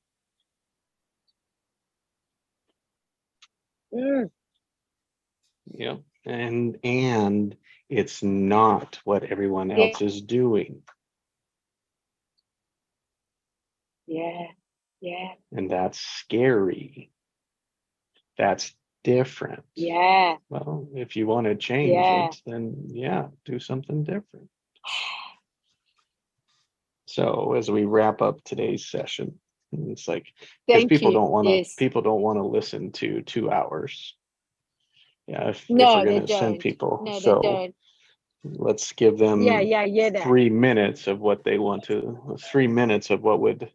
Yeah. And it's not what everyone Yeah. else is doing. Yeah. And that's scary. That's different. Yeah. Well, if you want to change it, then yeah, do something different. So as we wrap up today's session, it's like, because people don't want to listen to 2 hours. Yeah, if we're going to send people, No, so they don't. let's give them that. 3 minutes of what they want to, 3 minutes of what would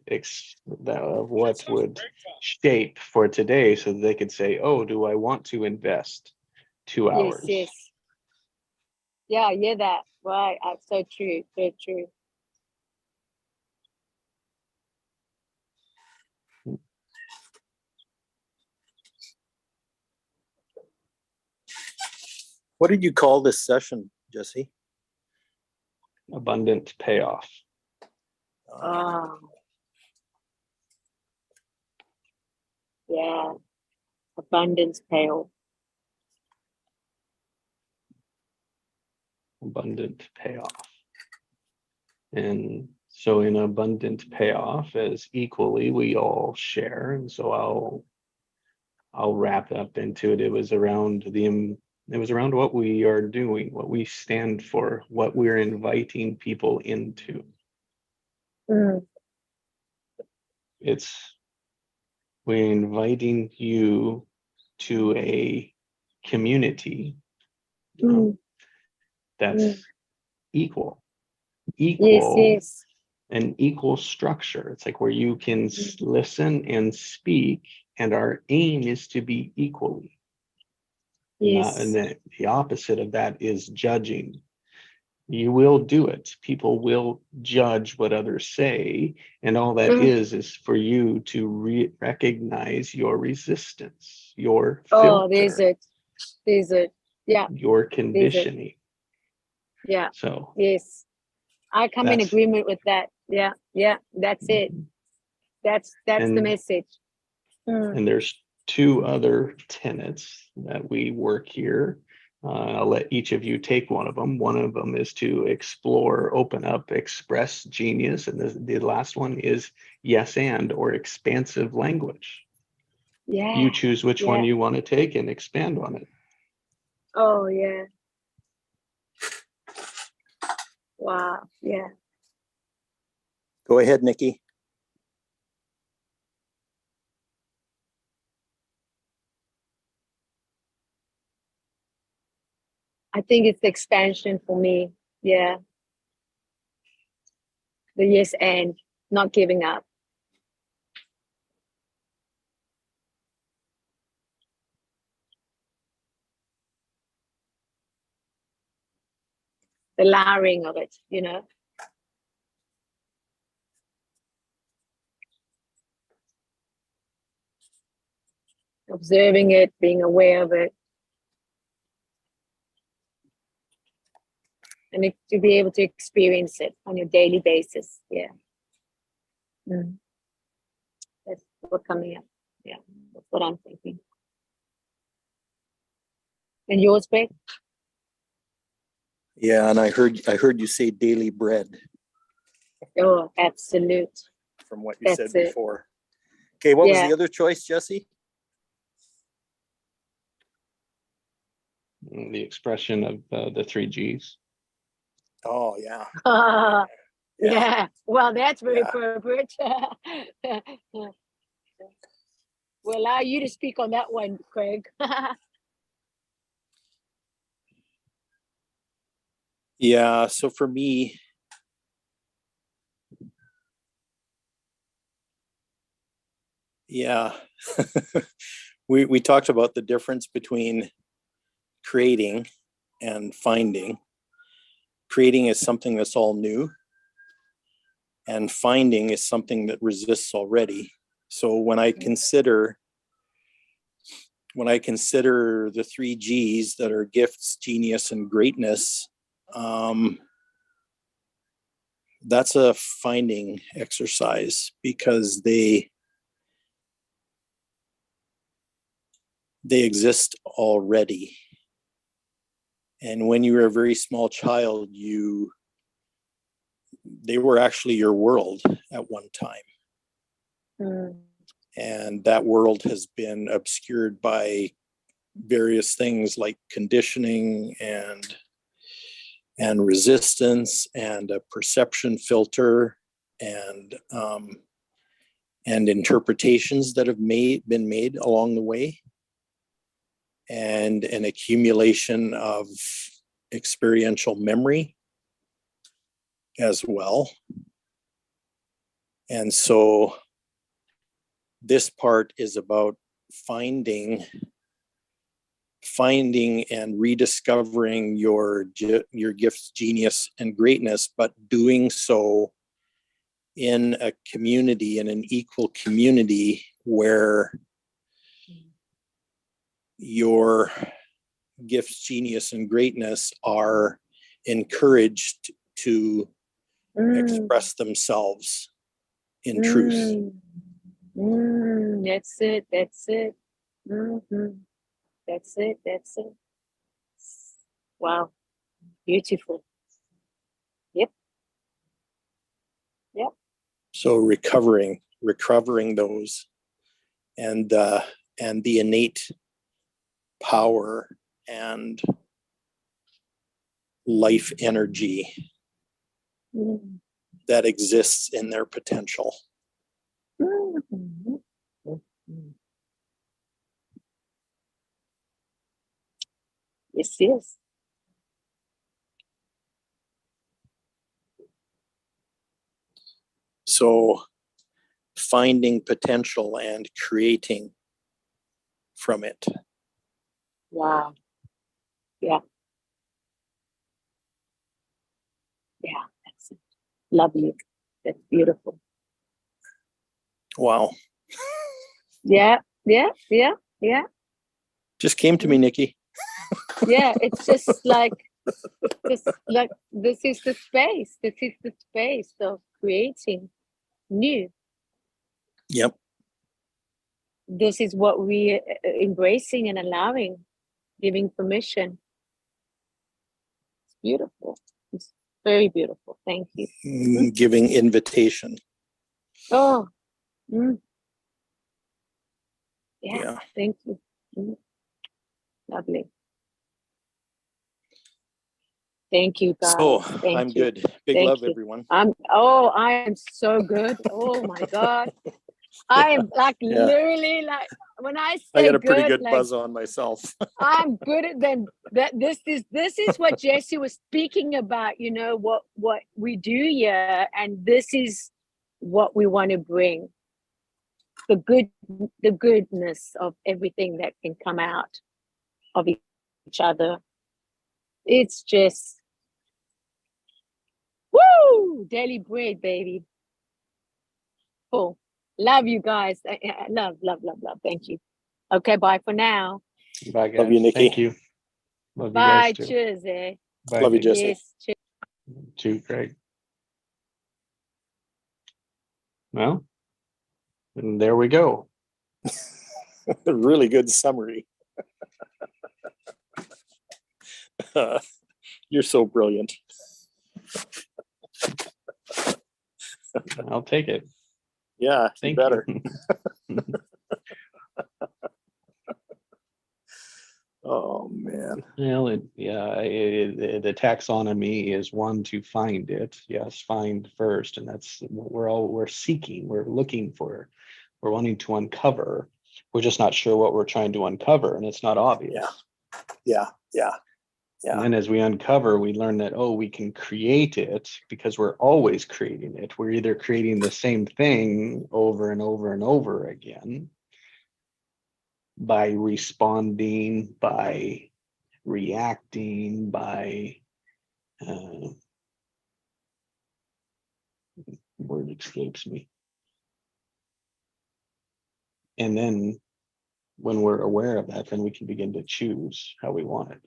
shape for today, so that they could say, oh, do I want to invest 2 hours? Yes. Yeah, that. Right. So true. So true. What did you call this session, Jesse? Abundant payoff. Oh. Yeah. Abundance payoff. Abundant payoff. And so in abundant payoff, as equally we all share, and so I'll wrap up into it. It was around what we are doing, what we stand for, what we're inviting people into. We're inviting you to a community that's equal, Yes. an equal structure. It's like where you can listen and speak, and our aim is to be equally. And the opposite of that is judging. You will do it. People will judge what others say, and all that is for you to recognize your resistance, your filter. Oh, there's it. Yeah. Your conditioning. Yeah. So yes, I come in agreement with that. Yeah. That's it. That's the message. And there's 2 other tenets that we work here. I'll let each of you take one of them. One of them is to explore, open up, express genius. And the last one is yes and, or expansive language. Yeah. You choose which one you want to take and expand on it. Oh, yeah. Wow. Yeah. Go ahead, Nikki. I think it's the expansion for me. Yeah. The yes and, not giving up. The layering of it, Observing it, being aware of it. And to be able to experience it on your daily basis. Yeah. That's what's coming up. Yeah. That's what I'm thinking. And yours, Greg? Yeah, and I heard you say daily bread. Oh, absolute. From what you said before. Okay, what was the other choice, Jesse? The expression of the 3 Gs. Oh, yeah. Yeah. Well, that's very appropriate. We'll allow you to speak on that one, Craig. Yeah, so for me, we talked about the difference between creating and finding. Creating is something that's all new, and finding is something that resists already. So when I consider the 3 Gs that are gifts, genius, and greatness, that's a finding exercise, because they exist already. And when you were a very small child, they were actually your world at one time. And that world has been obscured by various things like conditioning and resistance and a perception filter and interpretations that have been made along the way, and an accumulation of experiential memory as well. And so this part is about finding and rediscovering your gifts, genius, and greatness, but doing so in a community, in an equal community, where your gifts, genius, and greatness are encouraged to express themselves in truth. That's it. That's it. That's it. That's it. Wow. Beautiful. Yep. Yep. So recovering those, and the innate power and life energy that exists in their potential. Yes, yes. So finding potential and creating from it. Wow. Yeah. Yeah, that's it. Lovely. That's beautiful. Wow. Yeah, yeah, yeah, yeah. Just came to me, Nikki. Yeah, it's just like this is the space. This is the space of creating new. Yep. This is what we embracing and allowing, giving permission. It's beautiful. It's very beautiful. Thank you. Giving invitation. Oh, yeah. Yeah. Thank you. Lovely. Thank you, guys. So Thank I'm you. good. Big Thank love, you. everyone. I am so good. Oh my God. I am like literally like when I say I got a pretty good like, buzz on myself. I'm good at them. That this is what Jesse was speaking about, what we do here, and this is what we want to bring. The goodness of everything that can come out of each other. It's just woo! Daily bread, baby. Cool. Love you guys. Love. Thank you. Okay, bye for now. Bye, guys. Love you, Nikki. Thank you. Love Bye. you guys too. Cheers, eh? Bye, Love you, Nikki. Jesse. Yes. Cheers. Too great. Well, and there we go. Really good summary. You're so brilliant. I'll take it. Yeah, Thank you better. you. Oh man. Well, the taxonomy is one to find it. Yes, find first, and that's what we're seeking. We're looking for. We're wanting to uncover. We're just not sure what we're trying to uncover, and it's not obvious. Yeah. And then as we uncover, we learn that, we can create it because we're always creating it. We're either creating the same thing over and over and over again by responding, by reacting, by word escapes me. And then when we're aware of that, then we can begin to choose how we want it.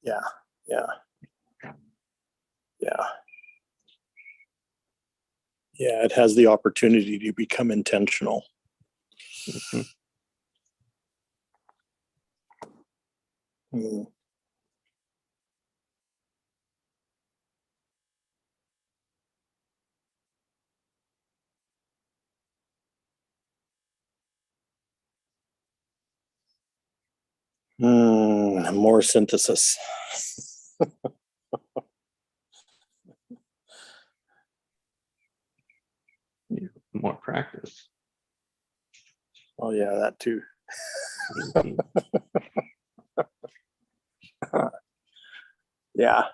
Yeah, yeah. Yeah. Yeah, it has the opportunity to become intentional. Mhm. Mm. More synthesis. Yeah, more practice. Oh yeah, that too. Mhm. Yeah,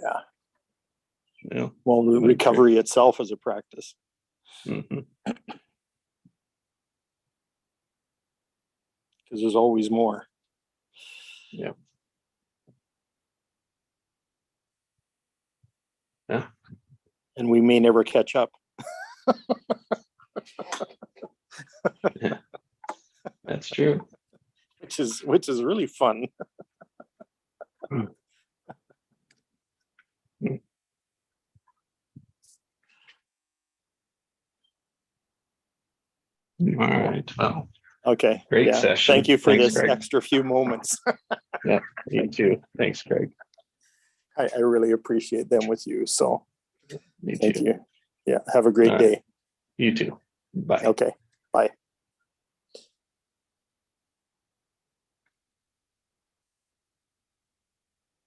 yeah. Yeah. Well, Very true. recovery itself is a practice. Mhm. Because there's always more. Yeah. Yeah. And we may never catch up. Yeah. That's true. Which is really fun. All right. Well, Okay. great Yeah. session. Thank you for Thanks, this Greg. extra few moments. Yeah, you too. Thanks, Greg. I really appreciate them with you. So Me thank too. you. Yeah. Have a great All right. day. You too. Bye. Okay. Bye.